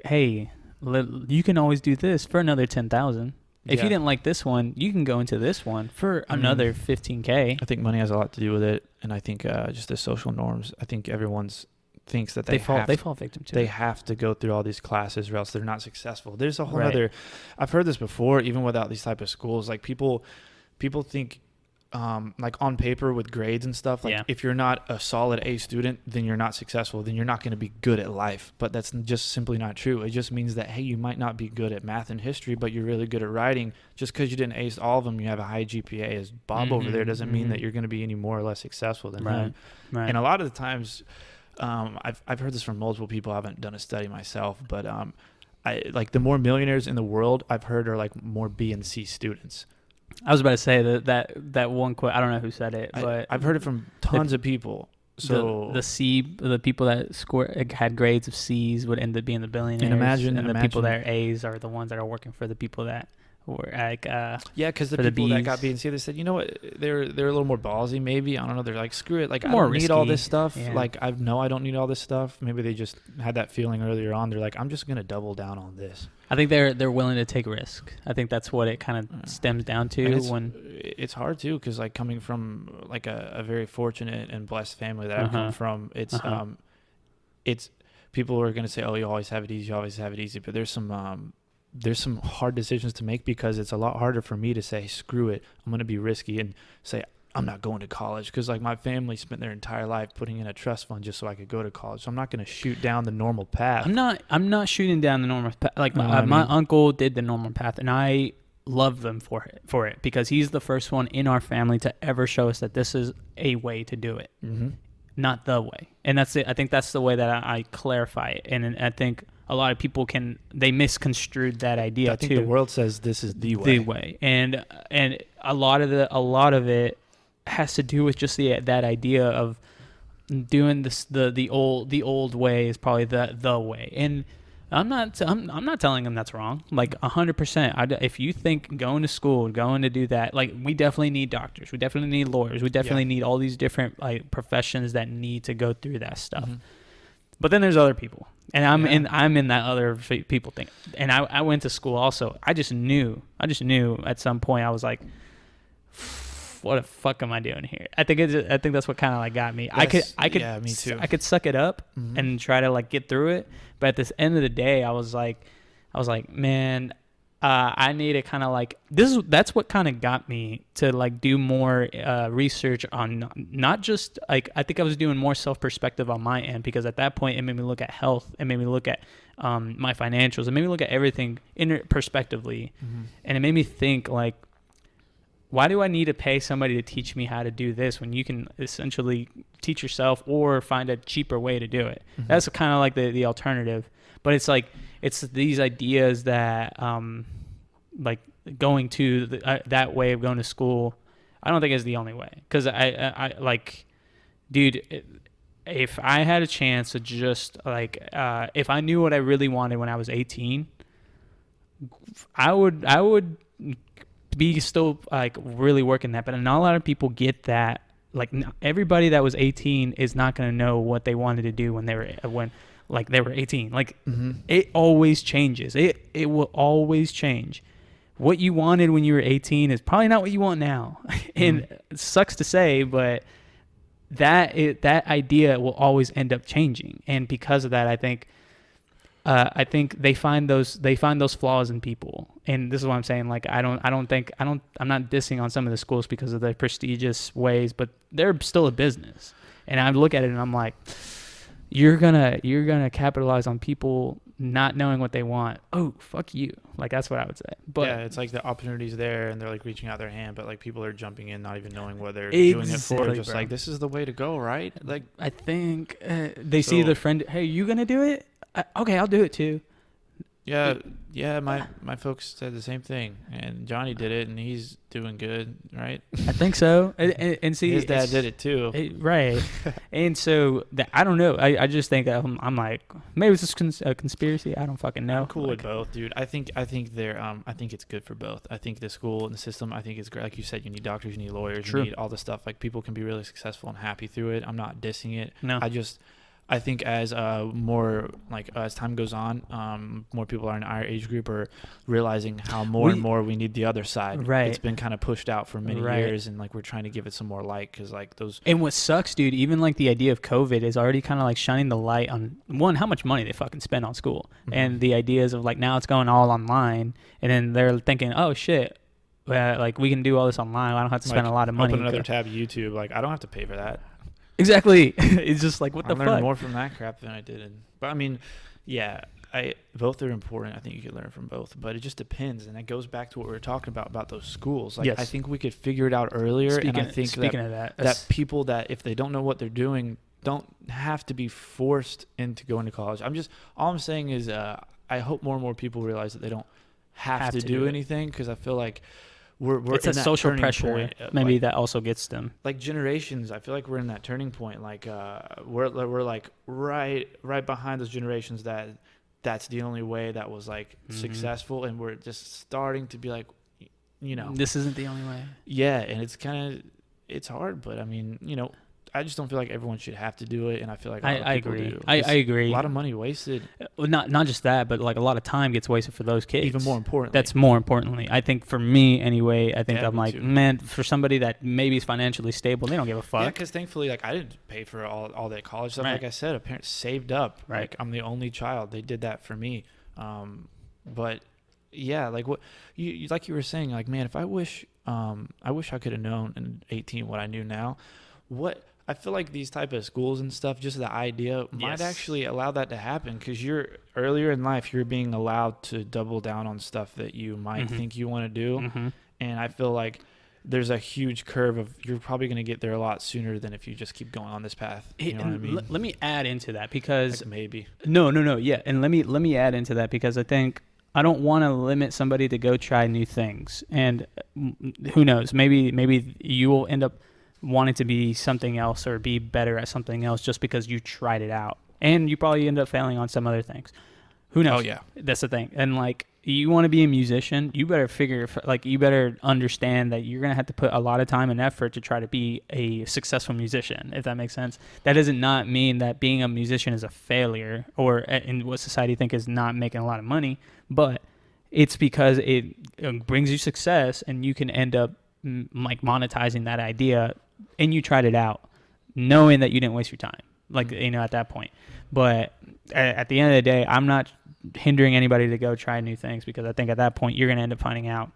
hey, you can always do this for another 10,000. If you didn't like this one, you can go into this one for another 15K. I think money has a lot to do with it, and I think just the social norms. I think everyone's thinks that they fall victim to. They have to go through all these classes, or else they're not successful. There's a whole other. I've heard this before, even without these type of schools. Like people think. Like on paper with grades and stuff, like if you're not a solid A student, then you're not successful, then you're not going to be good at life. But that's just simply not true. It just means that, hey, you might not be good at math and history, but you're really good at writing. Just because you didn't ace all of them, you have a high GPA as Bob over there, doesn't mean that you're going to be any more or less successful than him. And a lot of the times, I've heard this from multiple people. I haven't done a study myself, but I like the more millionaires in the world I've heard are like more B and C students. I was about to say that one quote. I don't know who said it, but I've heard it from tons of people. So the people that had grades of C's would end up being the billionaires, and the people that are A's are the ones that are working for the people that were like because the people that got B and C, they said, you know what, they're a little more ballsy, maybe. I don't know, they're like, screw it, like I don't need all this stuff. Like I don't need all this stuff. Maybe they just had that feeling earlier on. They're like, I'm just gonna double down on this. I think they're willing to take risk. I think that's what it kind of stems down to. It's hard too, because like coming from like a very fortunate and blessed family that I've come from, it's people are gonna say, oh, you always have it easy, but there's some hard decisions to make, because it's a lot harder for me to say, screw it, I'm going to be risky and say, I'm not going to college, because like my family spent their entire life putting in a trust fund just so I could go to college. So I'm not going to shoot down the normal path. I'm not shooting down the normal path. Like my uncle did the normal path, and I love them for it because he's the first one in our family to ever show us that this is a way to do it, not the way. And that's it. I think that's the way that I clarify it. And I think a lot of people they misconstrued that idea. I think the world says this is the way. And a lot of it has to do with just that idea of doing this the old way is probably the way. And I'm not telling them that's wrong. Like 100%. If you think going to school, going to do that, like we definitely need doctors, we definitely need lawyers, we definitely need all these different like professions that need to go through that stuff. But then there's other people, and I'm in that other people thing. And I went to school also. I just knew at some point I was like, what the fuck am I doing here? I think that's what kind of like got me. Me too. I could suck it up and try to like get through it, but at this end of the day, I was like, man, I need to kind of like that's what kind of got me to like do more research on not just like, I think I was doing more self-perspective on my end, because at that point it made me look at health, it made me look at my financials, it made me look at everything perspectively, and it made me think like, why do I need to pay somebody to teach me how to do this when you can essentially teach yourself or find a cheaper way to do it? That's kind of like the alternative. But it's like, it's these ideas that like going to that way of going to school, I don't think is the only way. Because I like, dude, if I had a chance to just like, if I knew what I really wanted when I was 18, I would be still like really working that. But not a lot of people get that. Like everybody that was 18 is not going to know what they wanted to do when they were 18. Like it always changes. It will always change. What you wanted when you were 18 is probably not what you want now. And it sucks to say, but that idea will always end up changing. And because of that, I think they find those flaws in people. And this is what I'm saying. Like I'm not dissing on some of the schools because of their prestigious ways, but they're still a business. And I look at it and I'm like, you're gonna capitalize on people not knowing what they want. Oh, fuck you. Like that's what I would say. But yeah, it's like the opportunity's there and they're like reaching out their hand, but like people are jumping in not even knowing what they're doing it for. Just like, this is the way to go, right? Like I think they see their friend, hey, you gonna do it? Okay, I'll do it too. Yeah, my folks said the same thing, and Johnny did it, and he's doing good, right? I think so. And see, his dad did it too, right? And so I don't know. I just think I'm like, maybe it's just a conspiracy. I don't fucking know. I'm cool with both, dude. I think they're I think it's good for both. I think the school and the system, I think it's great. Like you said, you need doctors, you need lawyers, you need all the stuff. Like people can be really successful and happy through it. I'm not dissing it. No. I think as as time goes on, more people are in our age group are realizing how more and more we need the other side. Right. It's been kind of pushed out for many years, and like we're trying to give it some more light because like those. And what sucks, dude, even like the idea of COVID is already kind of like shining the light on one, how much money they fucking spend on school, and the ideas of like now it's going all online, and then they're thinking, oh shit. Like we can do all this online. I don't have to spend a lot of money. Open another tab, YouTube. Like I don't have to pay for that. Exactly. It's just like, what the fuck? I learned more from that crap than I did. But I mean, yeah, both are important. I think you can learn from both, but it just depends. And it goes back to what we were talking about those schools. Like, I think we could figure it out earlier. And I think that people that if they don't know what they're doing, don't have to be forced into going to college. All I'm saying is, I hope more and more people realize that they don't have to do anything, because I feel like it's a social pressure maybe that also gets them. Like generations, I feel like we're in that turning point. Like we're like right behind those generations that's the only way that was like successful, and we're just starting to be like, this isn't the only way. Yeah, and it's hard, but I mean, I just don't feel like everyone should have to do it, and I feel like a lot of people agree. do. I agree. A lot of money wasted. Well, not just that, but like a lot of time gets wasted for those kids. Even more importantly. That's more importantly. I think for me anyway, I'm like, man, for somebody that maybe is financially stable, they don't give a fuck. Yeah, because thankfully, like I didn't pay for all that college stuff. Right. Like I said, parents saved up. Right. Like I'm the only child. They did that for me. But yeah, like what you like you were saying, like, man, if I wish I could have known in 18 what I knew now. I feel like these type of schools and stuff, just the idea might actually allow that to happen, because you're earlier in life, you're being allowed to double down on stuff that you might think you want to do. And I feel like there's a huge curve of you're probably going to get there a lot sooner than if you just keep going on this path. You know what I mean? Let me add into that, because like maybe. No. Yeah. And let me add into that, because I think I don't want to limit somebody to go try new things. And who knows, maybe you will end up wanting to be something else or be better at something else just because you tried it out, and you probably end up failing on some other things. Who knows? Oh yeah, that's the thing. And like, you want to be a musician, you better understand that you're gonna have to put a lot of time and effort to try to be a successful musician, if that makes sense. That does not mean that being a musician is a failure, or in what society think is not making a lot of money, but it's because it brings you success, and you can end up like monetizing that idea, and you tried it out knowing that you didn't waste your time, like, at that point. But at the end of the day, I'm not hindering anybody to go try new things, because I think at that point you're going to end up finding out,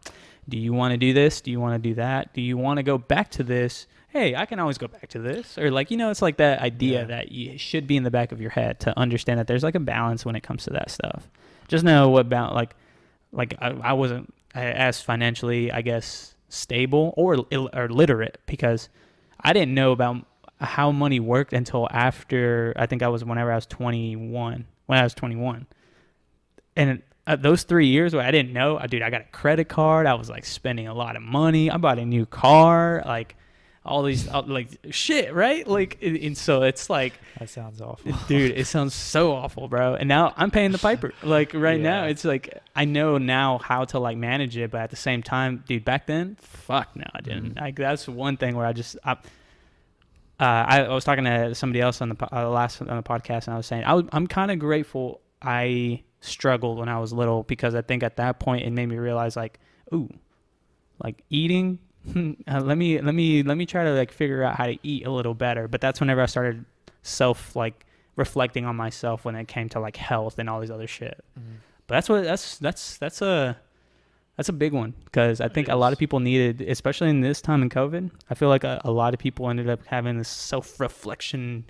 do you want to do this? Do you want to do that? Do you want to go back to this? Hey, I can always go back to this. Or like, it's like that idea that you should be in the back of your head to understand that there's like a balance when it comes to that stuff. Just know what about like I wasn't as financially, I guess, stable or literate, because I didn't know about how money worked until after, I think whenever I was 21. When I was 21. And those 3 years where I didn't know, dude, I got a credit card. I was like spending a lot of money. I bought a new car. Like, all these like shit, right? Like, and so it's like that sounds awful, dude. It sounds so awful, bro. And now I'm paying the piper. Like now, it's like I know now how to like manage it, but at the same time, dude, back then, fuck no, I didn't. Like that's one thing where I was talking to somebody else on the last on the podcast, and I was saying I'm kind of grateful I struggled when I was little, because I think at that point it made me realize like, ooh, like eating. Let me try to like figure out how to eat a little better. But that's whenever I started reflecting on myself when it came to like health and all these other shit. But that's a big one, because I think a lot of people needed, especially in this time in COVID. I feel like a lot of people ended up having this self-reflection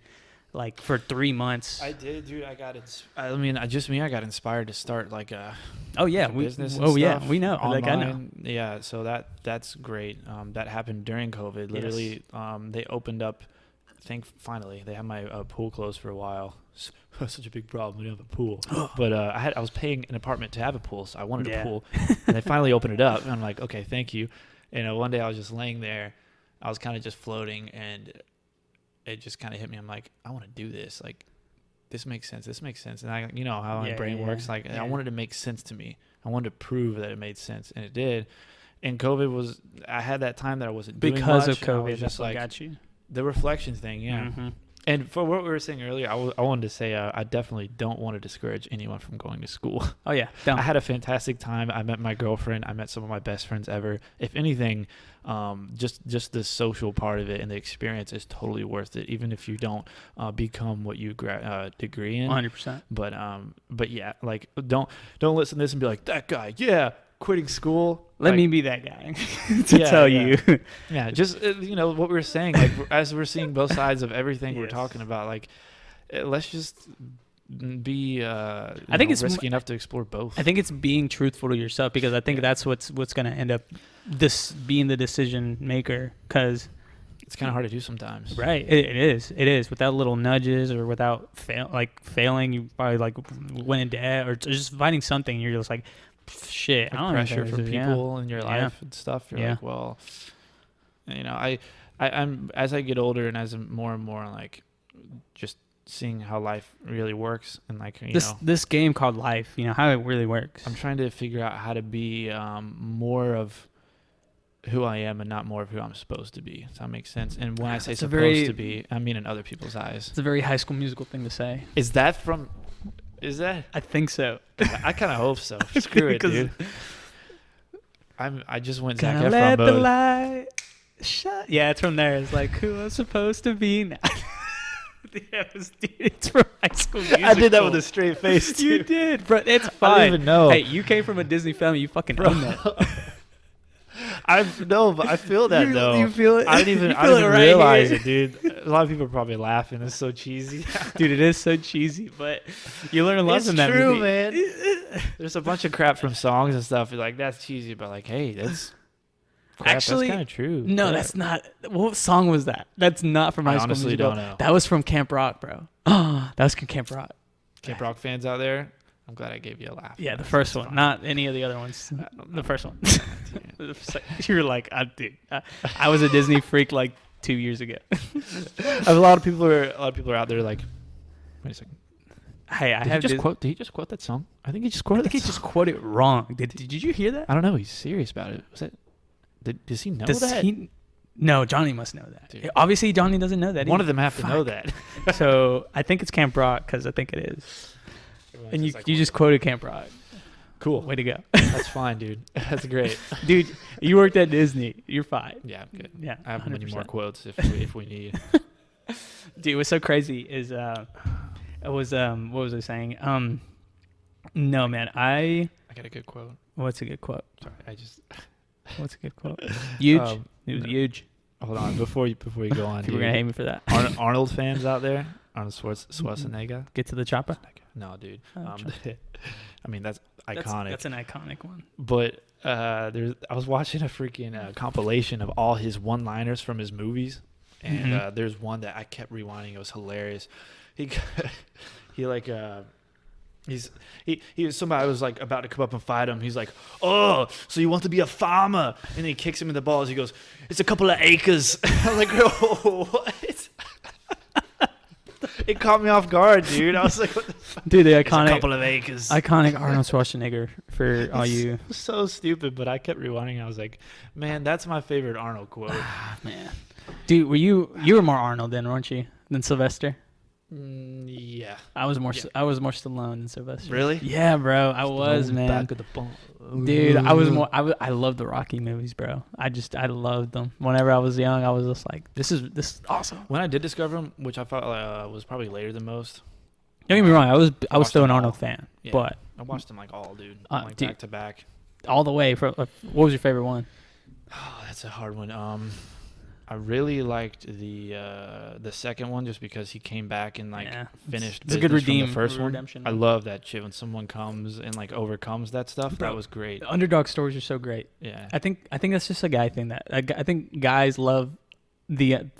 like for 3 months. I did, dude. I got I got inspired to start like a business and stuff we know online. Like I know. Yeah, so that's great. That happened during COVID. Literally, they opened up. I think finally they had my pool closed for a while. Such a big problem. We don't have a pool, but I was paying an apartment to have a pool, so I wanted a pool, and they finally opened it up. And I'm like, okay, thank you. And one day I was just laying there, I was kind of just floating, and it just kind of hit me. I'm like, I want to do this. Like, this makes sense. And I, you know how my brain works. Like, I wanted to make sense to me. I wanted to prove that it made sense, and it did. And COVID I had that time that I wasn't doing because much, of COVID. Just that's like what got you. The reflection thing, And for what we were saying earlier, I wanted to say I definitely don't want to discourage anyone from going to school. Oh yeah, don't. I had a fantastic time. I met my girlfriend. I met some of my best friends ever. If anything, just the social part of it and the experience is totally worth it, even if you don't become what you degree in. 100%. But yeah, like don't listen to this and be like, that guy, quitting school. Let me be that guy to tell you. Yeah, just what we were saying, like as we're seeing both sides of everything we're talking about, like let's just be I think it's risky enough to explore both. I think it's being truthful to yourself, because I think that's what's going to end up being the decision maker, because it's kind of hard to do sometimes. Right. It is without little nudges, or without failing, you probably like went in debt, or just finding something, you're just like, shit, like pressure from people in your life and stuff. You're like, well, I'm as I get older, and as I'm more and more like just seeing how life really works, and like this game called life, how it really works. I'm trying to figure out how to be supposed who I am and not more of who I'm supposed to be. Does that make sense? And when I say supposed to be, I mean in other people's eyes. It's a very High School Musical thing to say. Is that? I think so. I kind of hope so. Screw it, dude. I just went Zac Efron let mode. The light shine. Yeah, it's from there. It's like, who I'm supposed to be now. It's from High School Musical. I did that with a straight face, too. You did, bro. It's fine. I don't even know. Hey, you came from a Disney family. You fucking own that. But I feel that though. You feel it? I didn't even realize it, dude. A lot of people are probably laughing. It's so cheesy. Dude, it is so cheesy, but you learn a lot from that movie. Man. There's a bunch of crap from songs and stuff. Like, that's cheesy, but like, hey, that's crap. Actually, that's kind of true. No, crap. That's not. What song was that? That's not from High School Musical. I honestly don't know. That was from Camp Rock, bro. Oh, that was from Camp Rock. Camp Rock fans out there, I'm glad I gave you a laugh. Yeah, the first one, not any of the other ones. The first one. You're like, dude, I was a Disney freak like 2 years ago. A lot of people are out there like, wait a second. Hey, did he just quote that song? I think he just quoted. He just quoted it wrong. Did you hear that? I don't know. He's serious about it. Was that? Does he know that? No, Johnny must know that. Dude. Obviously, Johnny doesn't know that. One of them have to know that. So I think it's Camp Rock, because I think it is. And you just quoted Camp Rock. Cool. Way to go. That's fine, dude. That's great. Dude, you worked at Disney. You're fine. Yeah, I'm good. Yeah, I have many more quotes if we need. Dude, what's so crazy is what was I saying? No, man, I got a good quote. What's a good quote? Sorry, What's a good quote? Huge. It was huge. Hold on, before you go on. People are gonna hate me for that. Arnold fans out there, Arnold Schwarzenegger. Get to the chopper. No, dude. I mean, that's iconic. That's an iconic one. But I was watching a freaking compilation of all his one-liners from his movies, and there's one that I kept rewinding. It was hilarious. He He was somebody was like about to come up and fight him. He's like, oh, so you want to be a farmer? And then he kicks him in the balls. He goes, it's a couple of acres. I'm like, oh, what? It caught me off guard, dude. I was like, what the fuck? Dude, the It's iconic, a couple of acres. iconic Arnold Schwarzenegger for all you. So stupid, but I kept rewinding. I was like, man, that's my favorite Arnold quote. Man, dude, you were more Arnold then, weren't you, than Sylvester? Yeah. I was more Stallone than Sylvester. Really? Yeah, bro. I was, man. Back of the bone. Dude, I was more. I loved the Rocky movies, bro. I loved them. Whenever I was young, I was just like, this is awesome. When I did discover them, which I felt was probably later than most. Don't get me wrong. I was still an Arnold fan, Yeah. but I watched them like all, dude. dude, Back to back. all the way. What was your favorite one? Oh, that's a hard one. I really liked the second one just because he came back and finished it's a good from the first redemption. one. I love that shit when someone comes and like overcomes that stuff. Bro, that was great. The underdog stories are so great. Yeah. I think that's just a guy thing that I think guys love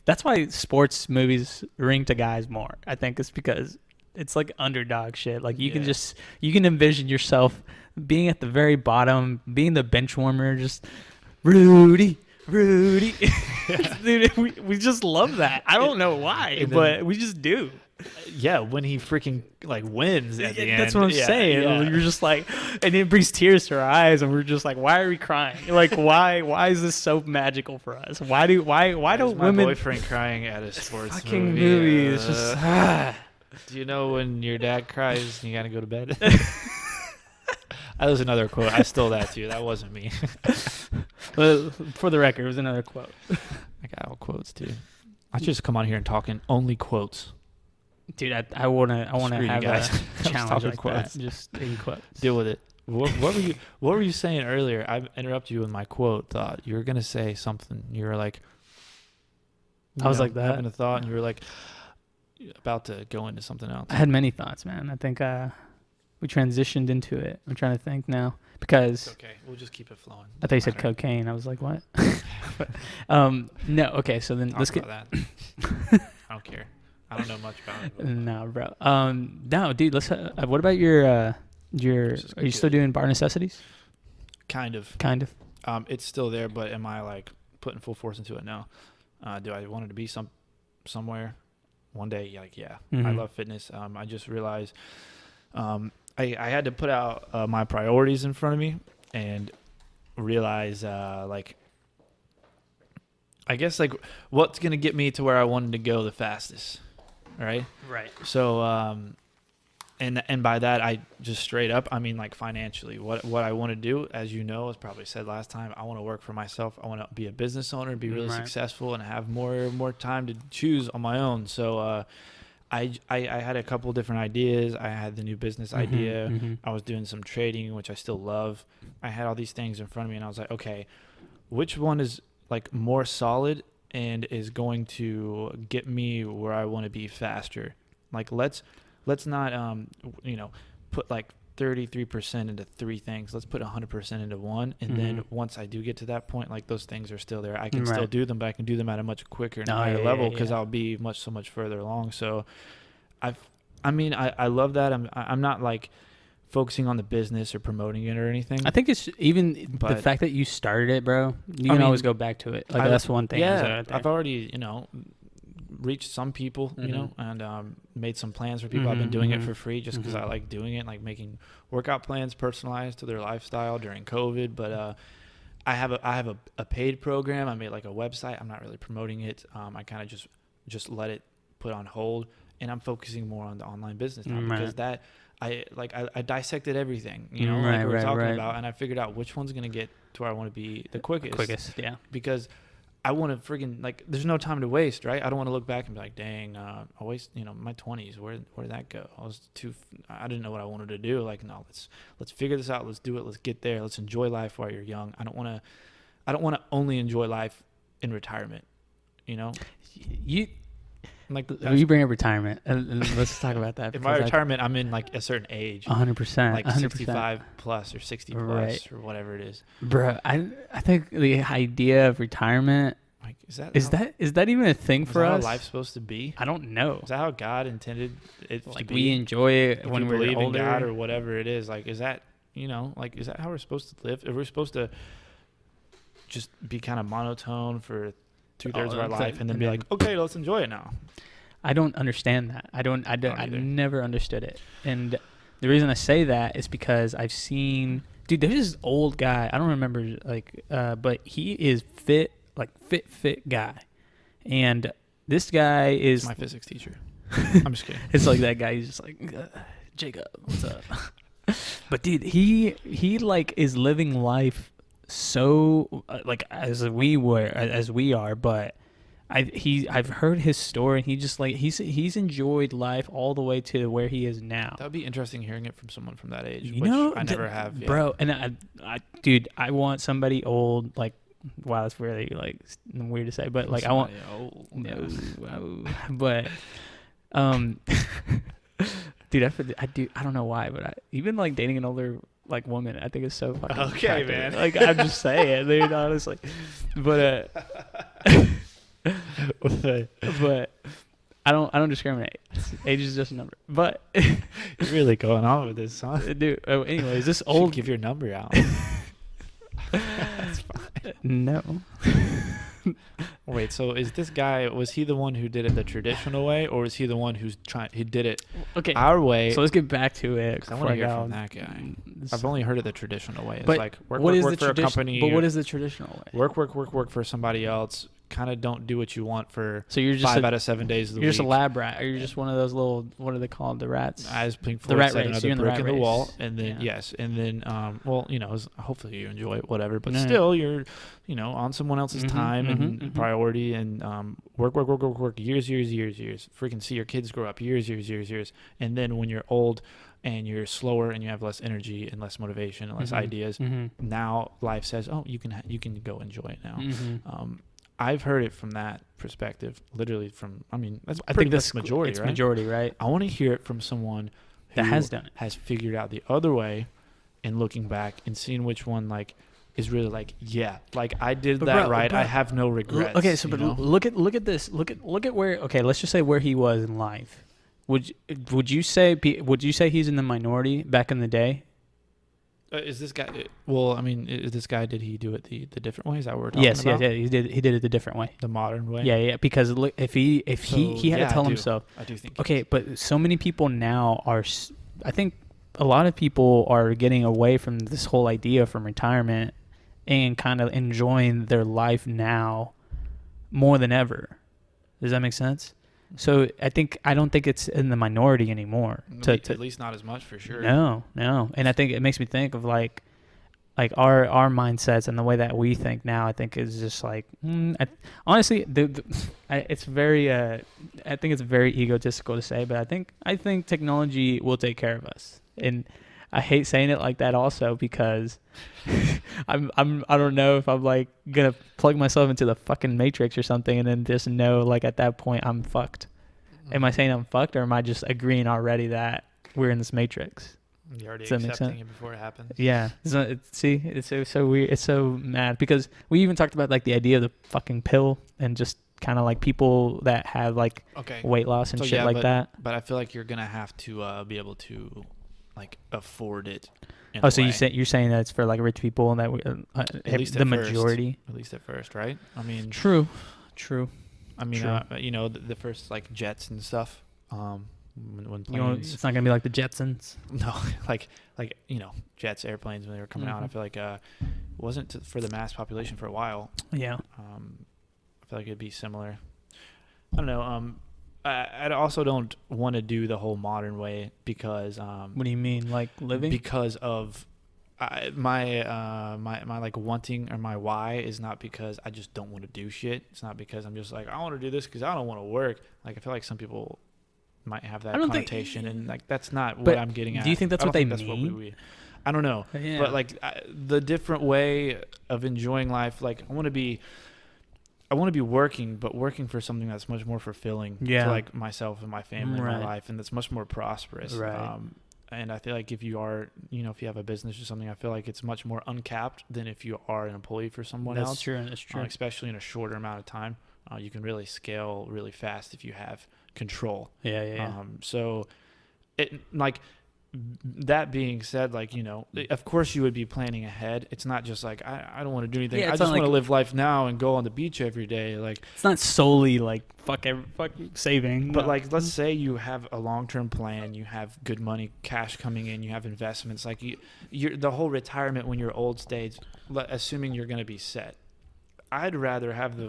that's why sports movies ring to guys more. I think it's because it's like underdog shit. Like you can envision yourself being at the very bottom, being the bench warmer, just Rudy. Dude, we just love that. I don't know why, but we just do. Yeah, when he freaking like wins at the end. That's what I'm saying. Yeah. You're just like, and it brings tears to our eyes, and we're just like, why are we crying? Like, why is this so magical for us? Why don't my women? boyfriend crying at a sports fucking movie. It's just. Do you know when your dad cries and you gotta go to bed? That was another quote. I stole that too. That wasn't me. Well, for the record, it was another quote. I got all quotes too. I should just come on here and talking only quotes. Dude, I wanna Screw you have guys. a challenge like quotes. that. Just in quotes. Deal with it. What were you saying earlier? I interrupted you with my quote. Thought you were gonna say something. You were like, I was like that, having a thought, and you were like about to go into something else. I had many thoughts, man. I think we transitioned into it. I'm trying to think now because It's okay. We'll just keep it flowing. I thought you said cocaine. I was like, what? No. Okay, so then let's get that. I don't care. I don't know much about it. No, bro. No, dude. Let's. What about your? Are you still doing bar necessities? Kind of. It's still there, but am I like putting full force into it now? Do I want it to be somewhere one day? Like, yeah. Mm-hmm. I love fitness. I just realized I had to put out my priorities in front of me and realize like I guess like what's gonna get me to where I wanted to go the fastest. Right. So, and by that, I just straight up, I mean, like financially, what I want to do, as you know, as probably said last time, I want to work for myself. I want to be a business owner, be really successful, and have more time to choose on my own. So, I had a couple different ideas. I had the new business idea. Mm-hmm. I was doing some trading, which I still love. I had all these things in front of me, and I was like, okay, which one is like more solid and is going to get me where I want to be faster? Like let's not put like 33% into three things. Let's put 100% into one, and then once I do get to that point, like those things are still there. I can still do them, but I can do them at a much quicker and higher level because I'll be so much further along. So I love that. I'm not like focusing on the business or promoting it or anything. I think it's even the fact that you started it, bro. You can always go back to it. Like that's one thing. Yeah, I've already, reached some people, and made some plans for people. I've been doing it for free just because I like doing it, like making workout plans personalized to their lifestyle during COVID. But I have a paid program. I made like a website. I'm not really promoting it. I kind of just let it put on hold, and I'm focusing more on the online business now because that. I dissected everything, like we were talking about, and I figured out which one's going to get to where I want to be the quickest. Yeah. Because I want to friggin' like, there's no time to waste, right? I don't want to look back and be like, dang, I waste, my 20s. Where did that go? I didn't know what I wanted to do. Like, no, let's figure this out. Let's do it. Let's get there. Let's enjoy life while you're young. I don't want to only enjoy life in retirement, Like, you bring up retirement, and let's talk about that. In my retirement, I'm in like a certain age, 100%, like 65 plus or 60 plus or whatever it is. Bro, I think the idea of retirement Like, is that even a thing for us? Is that how life's supposed to be? I don't know. Is that how God intended it to be? We enjoy it when we're older, in God or whatever it is. Like, is that, like, is that how we're supposed to live? If we're supposed to just be kind of monotone for 2/3 of our life and then be like, okay, let's enjoy it now. I don't understand that. I never understood it. And the reason I say that is because I've seen, dude, there's this old guy. I don't remember, but he is fit guy. And this guy is my physics teacher. I'm just kidding. It's like that guy. He's just like, Jacob, what's up? But dude, he like is living life so like as we are, but I've heard his story, and he just like he's enjoyed life all the way to where he is now. That would be interesting hearing it from someone from that age, which I never have, bro. And I want somebody old, like, wow, that's really like weird to say, but like somebody old. No, but dude, I don't know why, but even like dating an older like woman, I think it's so fucking okay, attractive. man. Like, I'm just saying, dude, honestly, but but I don't discriminate. Age is just a number. But you're really going on with this, huh? Dude. Anyways, this old give your number out. That's fine. No. Wait, so is this guy, was he the one who did it the traditional way, or is he the one who did it our way? So let's get back to it. I want to hear from that guy. I've only heard it the traditional way. It's but like work for a company. But what is the traditional way? Work for somebody else. Kind of don't do what you want for so you're just 5 out of 7 days of the week. You're just a lab rat, or you're just one of those little, what are they called, the rats? As Pink Floyd the rat said, race. another brick in the wall, and then well, hopefully you enjoy it, whatever. But still, you're, on someone else's time and priority, and work, years, freaking see your kids grow up, years, and then when you're old and you're slower and you have less energy and less motivation and less ideas, now life says, oh, you can go enjoy it now. I've heard it from that perspective, literally from, I think that's majority, it's right? Majority, right? I want to hear it from someone who that has done it, has figured out the other way, and looking back and seeing which one, like, is really like, yeah, like I did that right. I have no regrets. Okay, so but look at this. Look at where. Okay, let's just say where he was in life. Would you say he's in the minority back in the day? Is this guy? Well, is this guy? Did he do it the different way? Is that what we're talking about? Yes, he did it the different way, the modern way. Yeah. Because look, if he had to tell himself. I do think. Okay, but so many people now are. I think a lot of people are getting away from this whole idea from retirement and kind of enjoying their life now more than ever. Does that make sense? So I don't think it's in the minority anymore. At least not as much, for sure. No. And I think it makes me think of like our mindsets and the way that we think now. I think is just like honestly, it's very. I think it's very egotistical to say, but I think technology will take care of us. And I hate saying it like that also because I don't know if I'm like gonna plug myself into the fucking matrix or something and then just know like at that point I'm fucked. Am I saying I'm fucked, or am I just agreeing already that we're in this matrix? You're already accepting it before it happens. Yeah. It's so weird. It's so mad because we even talked about like the idea of the fucking pill and just kind of like people that have like weight loss and shit that. But I feel like you're gonna have to be able to like afford it. So you're saying that it's for like rich people and that we, at least the majority, at least at first, right? True. The first like jets and stuff. When planes, it's not gonna be like the Jetsons. No, like jets, airplanes when they were coming out. I feel like it wasn't for the mass population for a while. Yeah. I feel like it'd be similar. I don't know. I also don't want to do the whole modern way because what do you mean, like living? Because of my like wanting, or my why is not because I just don't want to do shit. It's not because I'm just like I want to do this because I don't want to work. Like I feel like some people might have that connotation, and like that's not what I'm getting at. Do you think that's what they mean? I don't know, but like the different way of enjoying life. Like I want to be working, but working for something that's much more fulfilling to like myself and my family and my life, and that's much more prosperous. Right. And I feel like if you are, if you have a business or something, I feel like it's much more uncapped than if you are an employee for someone else. That's true. That's true. Especially in a shorter amount of time. You can really scale really fast if you have control. Yeah. So that being said, of course you would be planning ahead. It's not just like, I don't want to do anything. I just want to live life now and go on the beach every day. Like, it's not solely like fuck saving. But let's say you have a long-term plan, you have good money, cash coming in, you have investments. Like you're the whole retirement when you're old stage, assuming you're going to be set. I'd rather have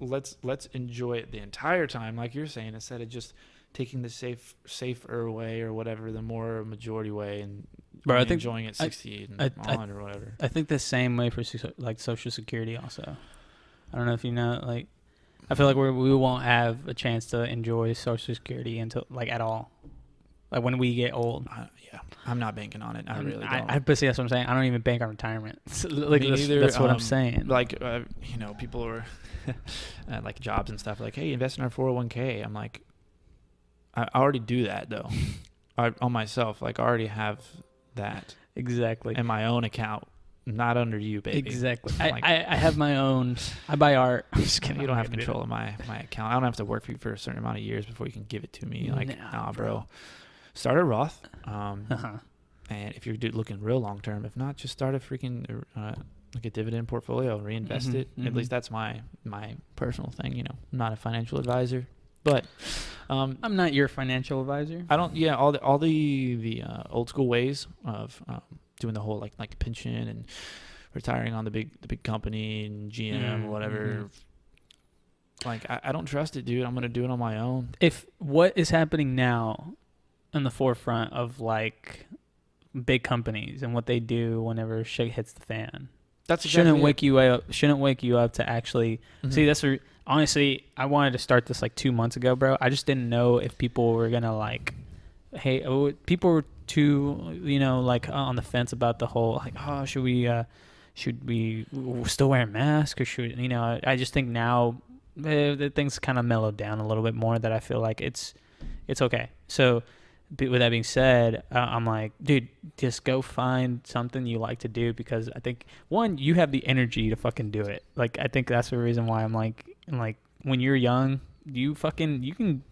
let's enjoy it the entire time, like you're saying, instead of just taking the safer way or whatever, the more majority way, and I think enjoying it 68 and or whatever. I think the same way for Social Security also. I don't know if you know, I feel like we won't have a chance to enjoy Social Security until at all. Like when we get old. I'm not banking on it. I really don't. But see, that's what I'm saying. I don't even bank on retirement. That's what I'm saying. People are like jobs and stuff. Like, hey, invest in our 401k. I'm like, I already do that though. On myself. Like, I already have that. Exactly. In my own account, not under you, baby. Exactly. I have my own. I buy art. I'm just kidding. You don't have control of my account. I don't have to work for you for a certain amount of years before you can give it to me. Nah, bro. Start a Roth. And if you're looking real long term, if not, just start a freaking like a dividend portfolio, reinvest it. At least that's my personal thing. I'm not a financial advisor, but I'm not your financial advisor. I don't. Yeah, all the old school ways of doing the whole like pension and retiring on the big company and GM or whatever. Like I don't trust it, dude. I'm gonna do it on my own. If what is happening now in the forefront of big companies and what they do whenever shit hits the fan, that's shouldn't wake you up to actually see. That's honestly, I wanted to start this 2 months ago, bro. I just didn't know if people were gonna people were too on the fence about the whole should we still wear a mask or should I just think now the things kind of mellowed down a little bit more, that I feel like it's okay. So with that being said, I'm like, dude, just go find something you like to do, because I think, one, you have the energy to fucking do it. I think that's the reason why I'm like when you're young, you can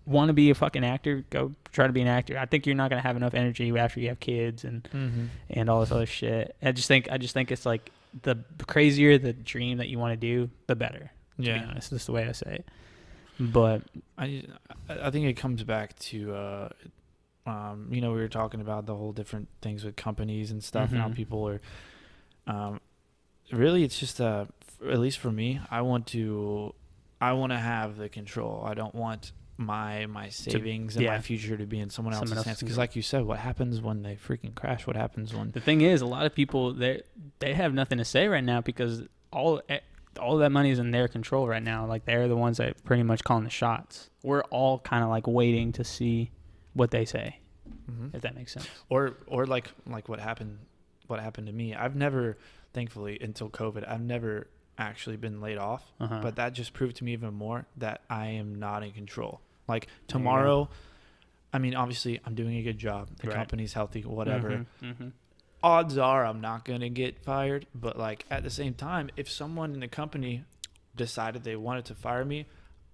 want to be a fucking actor, go try to be an actor. I think you're not gonna have enough energy after you have kids and all this other shit. I just think it's the crazier the dream that you want to do, the better. To be honest, that's the way I say it. But I think it comes back to we were talking about the whole different things with companies and stuff, and how people are really, it's just at least for me, I want to have the control. I don't want my savings and my future to be in someone else's hands, because like you said, what happens when they freaking crash? What happens when the thing is, a lot of people, they have nothing to say right now, because all that money is in their control right now. They're the ones that pretty much calling the shots. We're all kind of waiting to see what they say, if that makes sense. Or like what happened to me. I've never, thankfully, until COVID, I've never actually been laid off, but that just proved to me even more that I am not in control. Tomorrow, I mean, obviously I'm doing a good job, the company's healthy, whatever. Odds are I'm not going to get fired, but at the same time, if someone in the company decided they wanted to fire me,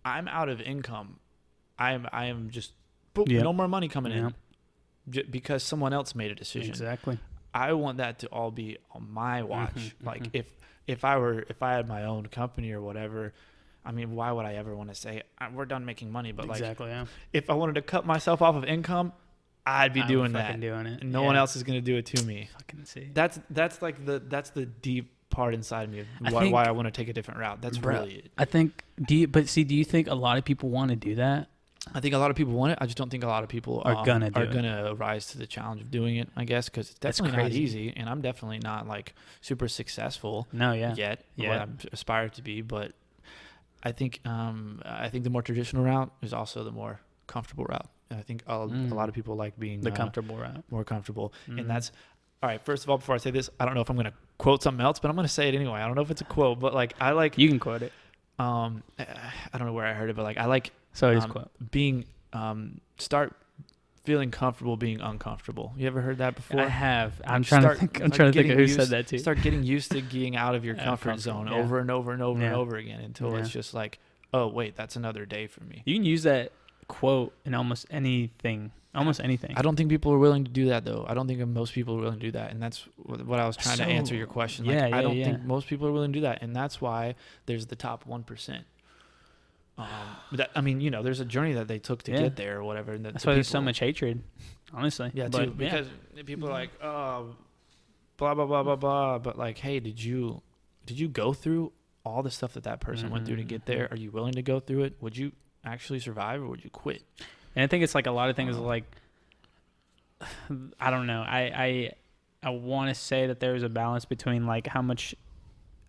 I'm out of income. I am just no more money coming in because someone else made a decision. Exactly. I want that to all be on my watch. If I had my own company or whatever, I mean, why would I ever want to say we're done making money? But if I wanted to cut myself off of income, I'd be doing that. Doing it. And no one else is going to do it to me. Fucking see. That's the deep part inside me of why I want to take a different route. That's really it. I think. Do you think a lot of people want to do that? I think a lot of people want it. I just don't think a lot of people are gonna rise to the challenge of doing it, I guess, because it's definitely not easy, and I'm definitely not super successful. Yet. What I aspire to be, but I think the more traditional route is also the more comfortable route. And I think a lot of people like being the comfortable route, more comfortable, and that's all right. First of all, before I say this, I don't know if I'm gonna quote something else, but I'm gonna say it anyway. I don't know if it's a quote, but you can quote it. I don't know where I heard it, but I like. So it is quote. Being start feeling comfortable being uncomfortable. You ever heard that before? I have. I'm trying to think of who said that too. Start getting used to getting out of your comfort zone over and over and over and over again until it's just like, oh wait, that's another day for me. You can use that quote in almost anything. Almost anything. I don't think people are willing to do that, though. I don't think most people are willing to do that, and that's what I was trying to answer your question. Like, I don't think most people are willing to do that, and that's why there's the top 1%. There's a journey that they took to get there or whatever. And that's why there's so much hatred, honestly. Yeah, too, because people are like, oh, blah blah blah blah blah. But like, hey, did you go through all the stuff that person went through to get there? Are you willing to go through it? Would you actually survive, or would you quit? And I think it's like a lot of things like, I don't know. I want to say that there's a balance between like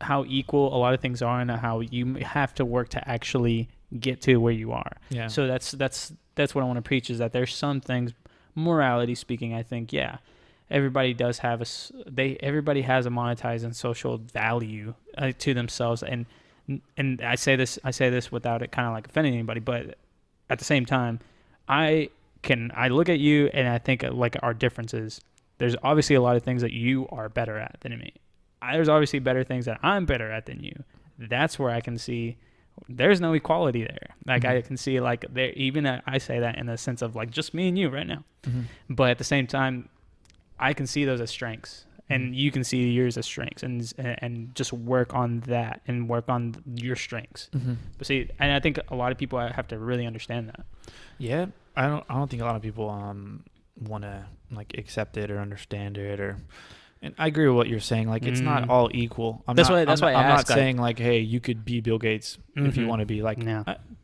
how equal a lot of things are and how you have to work to actually get to where you are. Yeah. So that's what I want to preach, is that there's some things, morality speaking, I think, everybody does have everybody has a monetized and social value to themselves. And I say this without it kind of like offending anybody, but at the same time, I look at you and I think like our differences. There's obviously a lot of things that you are better at than me. There's obviously better things that I'm better at than you. That's where I can see there's no equality there. Like I can see like there, even I say that in the sense of like just me and you right now. But at the same time, I can see those as strengths, and you can see yours as strengths, and just work on that and work on your strengths. But see, and I think a lot of people have to really understand that. Yeah, I don't think a lot of people want to like accept it or understand it, and I agree with what you're saying. Like it's not all equal. I'm not saying like, hey, you could be Bill Gates if you want to be. Like,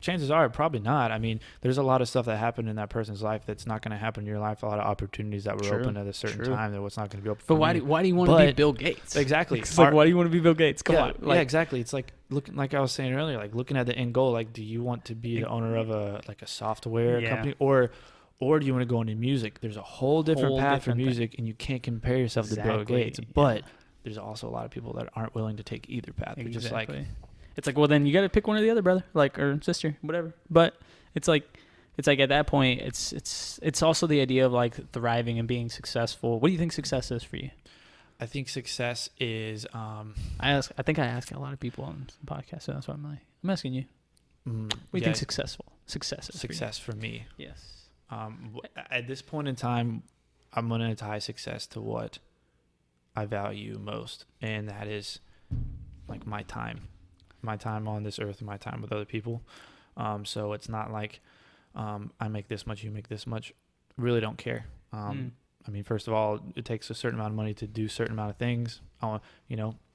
chances are probably not. I mean, there's a lot of stuff that happened in that person's life that's not going to happen in your life. A lot of opportunities that were open at a certain time that was not going to be open. But why do you want to be Bill Gates? Exactly. It's like, why do you want to be Bill Gates? Come on. Like, exactly. It's like like I was saying earlier, like looking at the end goal. Like, do you want to be the owner of a software company, or do you want to go into music? There's a whole different path for music, and you can't compare yourself to Bill Gates. But there's also a lot of people that aren't willing to take either path. They're just like, it's like, well, then you got to pick one or the other, brother, like, or sister, whatever. But it's like at that point, it's also the idea of like thriving and being successful. What do you think success is for you? I think success is. I think I ask a lot of people on the podcast, so that's what I'm asking you. What do you think success is? Success for me. Yes. At this point in time, I'm going to tie success to what I value most, and that is like my time on this earth, and my time with other people. So it's not like I make this much, you make this much. Really don't care. I mean, first of all, it takes a certain amount of money to do a certain amount of things.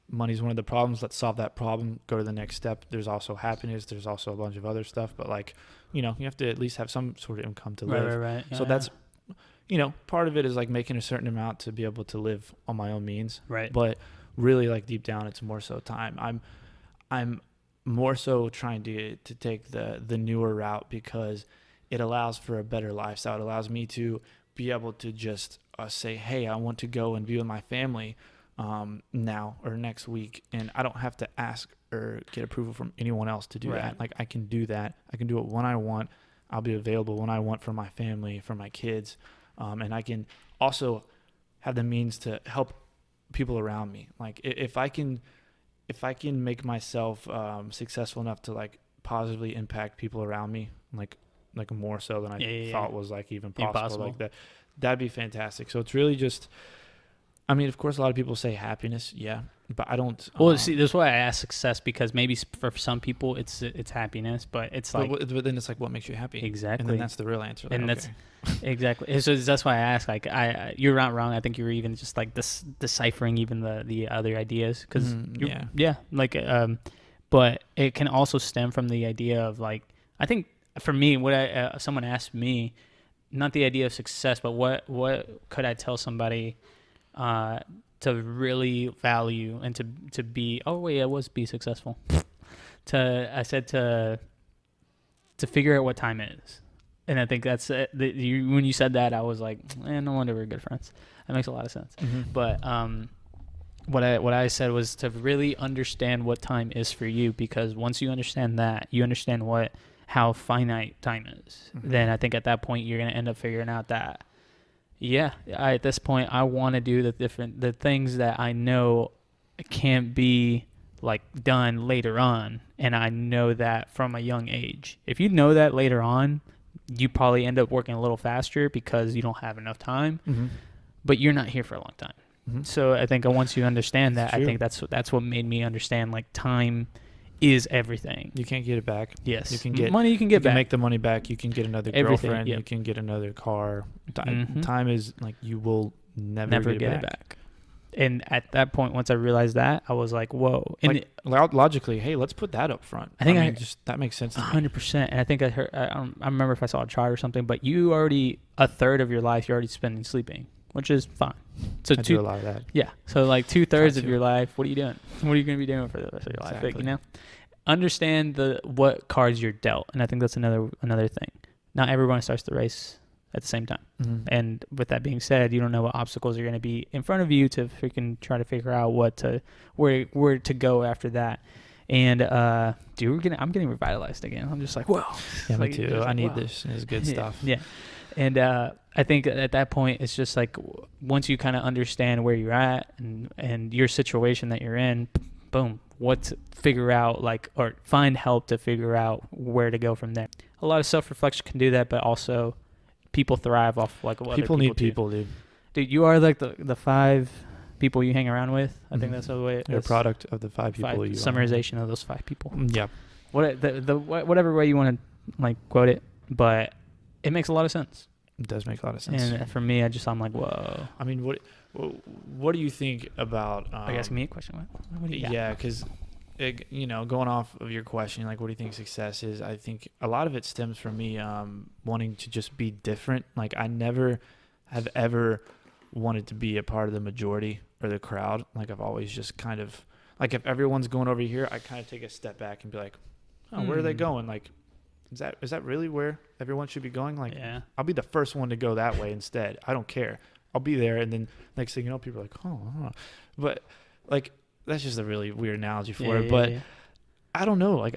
Money's one of the problems. Let's solve that problem. Go to the next step. There's also happiness. There's also a bunch of other stuff. But like, you have to at least have some sort of income to live. Right. Yeah, so that's, part of it is like making a certain amount to be able to live on my own means. Right. But really, like deep down, it's more so time. I'm more so trying to take the newer route because it allows for a better lifestyle. It allows me to be able to just say, hey, I want to go and be with my family now or next week, and I don't have to ask or get approval from anyone else to do that. Like, I can do that. I can do it when I want. I'll be available when I want for my family, for my kids, and I can also have the means to help people around me. Like, if I can make myself successful enough to like positively impact people around me, like more so than I thought was like even possible. Like that'd be fantastic. So it's really just, I mean, of course, a lot of people say happiness, but I don't. Well, see, that's why I ask success, because maybe for some people it's happiness, but it's like. But then it's like, what makes you happy? Exactly. And then that's the real answer. And that's exactly. So that's why I ask. Like, you're not wrong. I think you're even just like deciphering even the other ideas, because but it can also stem from the idea of like, I think for me, what someone asked me, not the idea of success, but what could I tell somebody to really value and to be, be successful. I said to figure out what time it is. And I think that's it. When you said that, I was like, no wonder we're good friends. That makes a lot of sense. But what I said was to really understand what time is for you, because once you understand that, you understand what how finite time is, then I think at that point you're going to end up figuring out that, at this point I want to do the things that I know can't be like done later on, and I know that from a young age. If you know that later on, you probably end up working a little faster because you don't have enough time, but you're not here for a long time. So I think once you understand that, I think that's what made me understand like time is everything. You can't get it back. Yes. You can get money. You can get back. You can make the money back. You can get another girlfriend. You can get another car. Time is like you will never get it back. And at that point, once I realized that, I was like, whoa. And like, logically, hey, let's put that up front. I mean, that makes sense to 100%. And I think I heard, I remember if I saw a chart or something, but you already, a third of your life, you're already spending sleeping, which is fine. So I do a lot of that. Yeah. So like 2/3 of your life, what are you doing? What are you going to be doing for the rest of your life? Like, you know, understand what cards you're dealt. And I think that's another thing. Not everyone starts the race at the same time. And with that being said, you don't know what obstacles are going to be in front of you to freaking try to figure out where to go after that. And dude, I'm getting revitalized again. I'm just like, whoa. Yeah, me too. I need this. It's good stuff. Yeah. And I think at that point, it's just like once you kind of understand where you're at and your situation that you're in, boom, figure out or find help to figure out where to go from there. A lot of self-reflection can do that, but also people thrive off like what people need people, dude. Dude, you are like the 5 people you hang around with. I think that's the way you're a product of the 5 people. Summarization of those 5 people. Yeah. Whatever way you want to like quote it, but it makes a lot of sense. It does make a lot of sense. And for me, I'm like, whoa. I mean, what do you think about? Are you asking me a question? What do you got? Yeah, because going off of your question, like, what do you think success is? I think a lot of it stems from me wanting to just be different. Like, I never have ever wanted to be a part of the majority or the crowd. Like, I've always just kind of like, if everyone's going over here, I kind of take a step back and be like, oh, where are they going? Like, is that really where everyone should be going? Like, I'll be the first one to go that way instead. I don't care. I'll be there, and then next thing you know, people are like, oh. But like, that's just a really weird analogy for it. But I don't know. Like,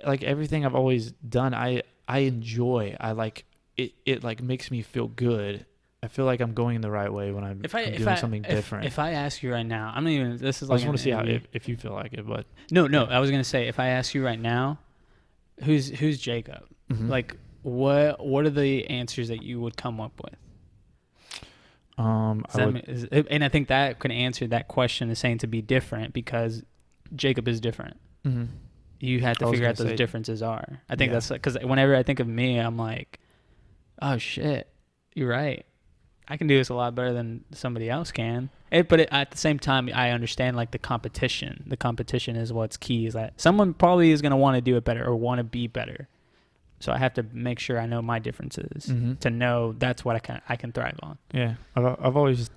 like everything I've always done, I enjoy. I like it. It like makes me feel good. I feel like I'm going the right way when I'm doing something different. If I ask you right now, I'm not even. This is I like. just want to see how if you feel like it, but no. I was gonna say, if I ask you right now, who's Jacob? Like, what are the answers that you would come up with? And I think that can answer that question, is saying to be different, because Jacob is different. You have to figure out those differences are. I think that's because whenever I think of me, I'm like, oh shit, you're right. I can do this a lot better than somebody else can. But at the same time, I understand like the competition. The competition is what's key. Is that someone probably is going to want to do it better or want to be better. So I have to make sure I know my differences to know that's what I can thrive on. Yeah, I've always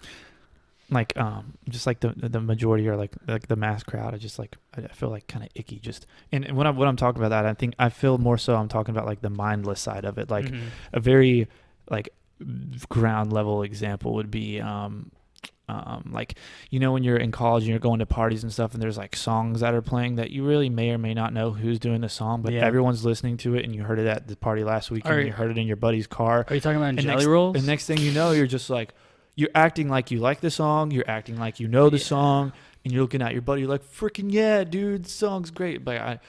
like just like the majority or like the mass crowd. I feel like kind of icky. Just and when I'm talking about that, I feel more so I'm talking about like the mindless side of it. Like a very like ground level example would be like, when you're in college and you're going to parties and stuff, and there's like songs that are playing that you really may or may not know who's doing the song, but everyone's listening to it, and you heard it at the party last week, and you heard it in your buddy's car. Are you talking about Jelly Rolls? And next thing you know, you're just like, you're acting like you like the song, you're acting like you know the song, and you're looking at your buddy, you're like, freaking yeah, dude, the song's great. But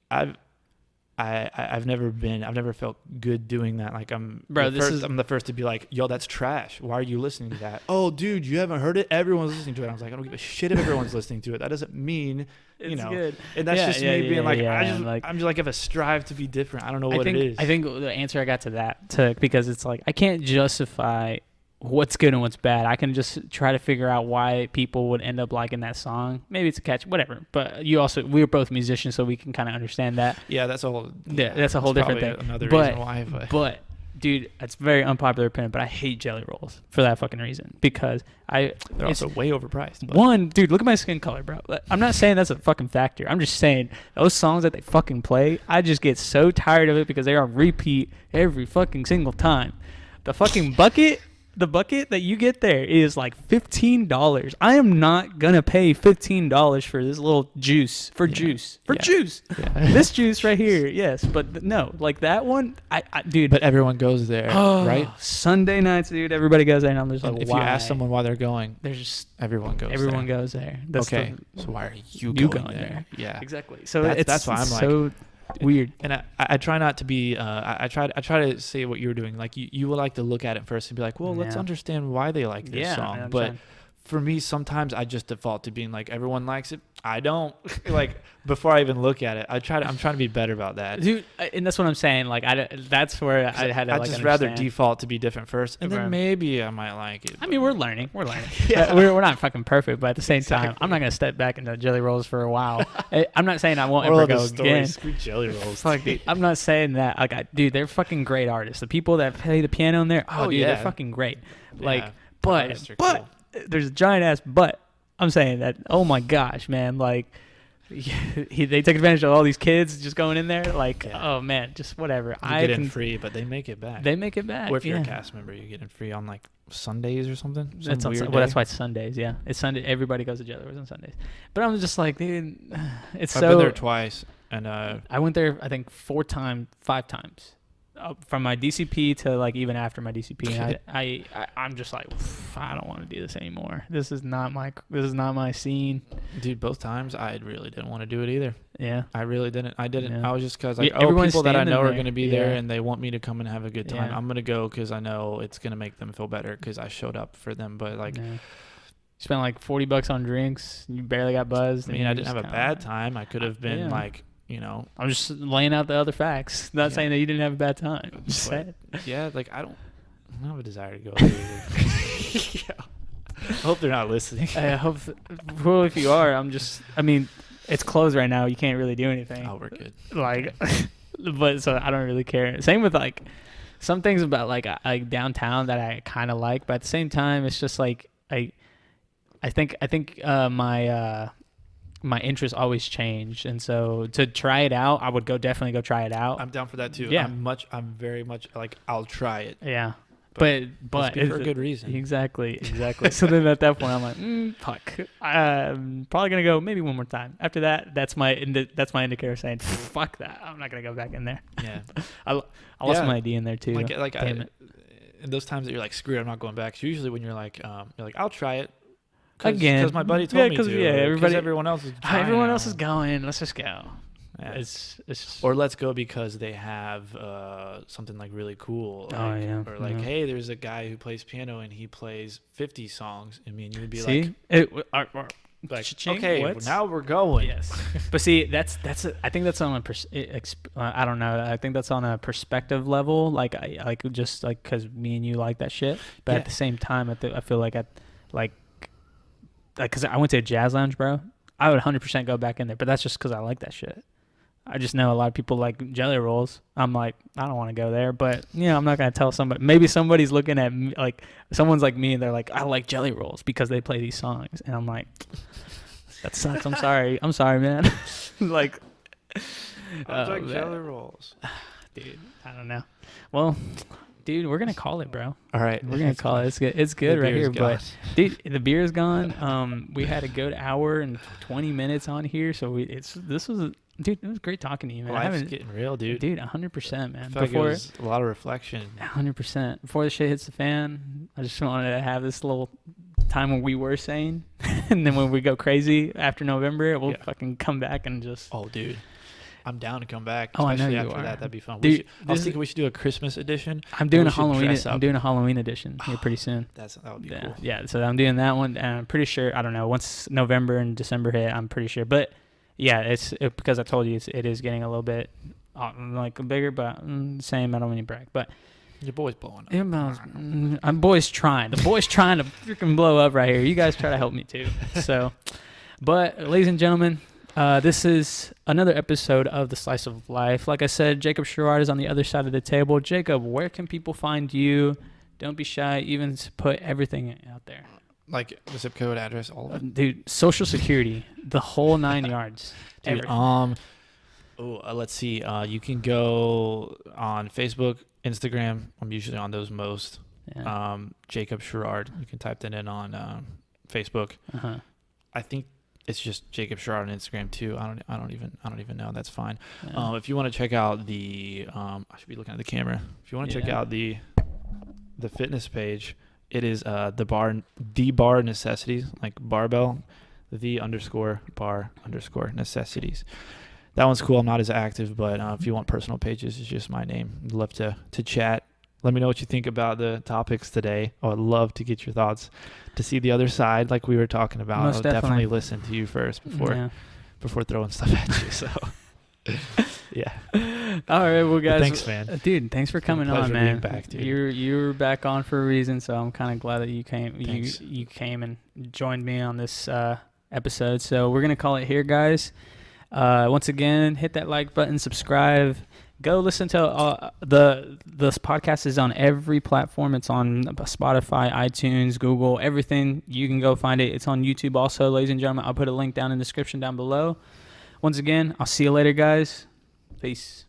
I've never felt good doing that. Like I'm the first to be like, yo, that's trash. Why are you listening to that? Oh, dude, you haven't heard it? Everyone's listening to it. I was like, I don't give a shit if everyone's listening to it. That doesn't mean, it's good. And that's just me being like, I'm just like, if I strive to be different, I don't know what it is. I think the answer I got to that because it's like, I can't justify what's good and what's bad. I can just try to figure out why people would end up liking that song. Maybe it's a catch, whatever. But we're both musicians, so we can kind of understand that. Yeah, that's a whole. Yeah, that's a whole different thing. Another reason why. But dude, it's very unpopular opinion, but I hate Jelly Rolls for that fucking reason, because they're also way overpriced. But. One, dude, look at my skin color, bro. I'm not saying that's a fucking factor. I'm just saying those songs that they fucking play, I just get so tired of it because they're on repeat every fucking single time. The fucking bucket. The bucket that you get there is like $15. I am not gonna pay $15 for this little juice. Juice. Yeah. This juice right here, yes. But no, like that one, dude. But everyone goes there, right? Sunday nights, dude. Everybody goes there, and I'm just like, if why? you ask someone why they're going, there's just everyone goes there. Okay, so why are you going there? Yeah, exactly. So that's why I'm so weird. And I try not to be I try to say what you're doing. Like you will like to look at it first and be like, well, let's understand why they like this song. But for me, sometimes I just default to being like, everyone likes it. I don't. Like, before I even look at it, I'm trying to be better about that, dude. And that's what I'm saying. Like, that's where I had to. I'd just rather default to be different first, and then maybe I might like it. I mean, we're learning. Yeah. we're not fucking perfect, but at the same time, I'm not gonna step back into jelly rolls for a while. I'm not saying I won't ever go again. Screw jelly rolls. Fuck, dude. I'm not saying that. Like, dude, they're fucking great artists. The people that play the piano in there, they're fucking great. Like, but cool. There's a giant ass but. I'm saying that. Oh my gosh, man! Like, they take advantage of all these kids just going in there. Like, oh man, just whatever. You get in free, but they make it back. Or if you're a cast member, you get in free on like Sundays or something. That's why it's Sundays. Yeah, it's Sunday. Everybody goes to Jelly Rolls on Sundays. But I'm just like, dude, I've been there twice, and I went there I think 5 times. From my DCP to like even after my DCP, and I'm just like, I don't want to do this anymore. This is not my scene, dude. Both times I really didn't want to do it either. Yeah, I really didn't. I didn't. Yeah. I was just because like, people that I know are going to be there and they want me to come and have a good time. Yeah. I'm going to go because I know it's going to make them feel better because I showed up for them. But like, you spent like $40 on drinks. You barely got buzzed. I mean, I didn't have a bad time. I could have been like. I'm just laying out the other facts. Not saying that you didn't have a bad time. Just saying. Yeah, like I don't have a desire to go there either. I hope they're not listening. I hope. Well, if you are, I mean, it's closed right now. You can't really do anything. Oh, we're good. Like, but so I don't really care. Same with like some things about like downtown that I kind of like, but at the same time, it's just like I think my interests always change, and so to try it out, I would definitely go try it out. I'm down for that too. Yeah, I'm very much like I'll try it. Yeah, but for a good reason. Exactly. So then at that point, I'm like, fuck. I'm probably gonna go maybe one more time. After that, that's my indicator saying, fuck that. I'm not gonna go back in there. Yeah, I lost my ID in there too. In those times that you're like, screw it, I'm not going back. It's usually when you're like, I'll try it. Because my buddy told me to. Everyone else is trying. Everyone else is going. Let's just go. Yeah. It's just, or let's go because they have something like really cool. Like, or like, hey, there's a guy who plays piano and he plays 50 songs. I mean, you would be like, okay, now we're going. Yes. But see, I think that's on I don't know. I think that's on a perspective level. Like just like because me and you like that shit. But at the same time, I feel like because I went to a jazz lounge, bro. I would 100% go back in there, but that's just because I like that shit. I just know a lot of people like jelly rolls. I'm like, I don't want to go there, but I'm not gonna tell somebody. Maybe somebody's looking at me, like someone's like me, and they're like, I like jelly rolls because they play these songs, and I'm like, that sucks. I'm sorry, man. Like, I like jelly rolls, dude. I don't know. Well. Dude, we're gonna call it, bro. All right, we're gonna call it. It's good right here, but dude, the beer is gone. We had a good hour and 20 minutes on here, so it was great talking to you, man. Life's getting real, dude. Dude, 100%, man. Before it was a lot of reflection. 100%. Before the shit hits the fan, I just wanted to have this little time when we were sane, and then when we go crazy after November, we'll fucking come back and just. Oh, dude. I'm down to come back. Oh, I know you after are. That'd be fun. Dude, I was thinking we should do a Christmas edition. I'm doing a Halloween edition here pretty soon. That would be cool. Yeah, so I'm doing that one, and I'm pretty sure. I don't know. Once November and December hit, I'm pretty sure. But yeah, it's because I told you it is getting a little bit like bigger, but same. I don't mean to brag, but your boy's blowing up. I'm boy's trying. The boy's trying to freaking blow up right here. You guys try to help me too. So, but ladies and gentlemen. This is another episode of The Slice of Life. Like I said, Jacob Sharrard is on the other side of the table. Jacob, where can people find you? Don't be shy. Even put everything out there. Like the zip code, address, all of it? Dude, Social Security, the whole 9 yards. Dude, let's see. You can go on Facebook, Instagram. I'm usually on those most. Jacob Sharrard. You can type that in on Facebook. I think it's just Jacob Sharrard on Instagram too. I don't even know. That's fine. Yeah. If you want to check out the I should be looking at the camera. If you want to check out the fitness page, it is the bar necessities, like barbell, _bar_ necessities. That one's cool. I'm not as active, but if you want personal pages, it's just my name. I'd love to chat. Let me know what you think about the topics today. I would love to get your thoughts, to see the other side, like we were talking about. Most I'll definitely listen to you first before throwing stuff at you. So, yeah. All right, well, guys. Thanks, man. Dude, thanks for coming on, man. Being back, dude. You're back on for a reason, so I'm kind of glad that you came. Thanks. You came and joined me on this episode. So we're gonna call it here, guys. Once again, hit that like button, subscribe. Go listen to this podcast is on every platform. It's on Spotify, iTunes, Google, everything. You can go find it. It's on YouTube also, ladies and gentlemen. I'll put a link down in the description down below. Once again, I'll see you later, guys. Peace.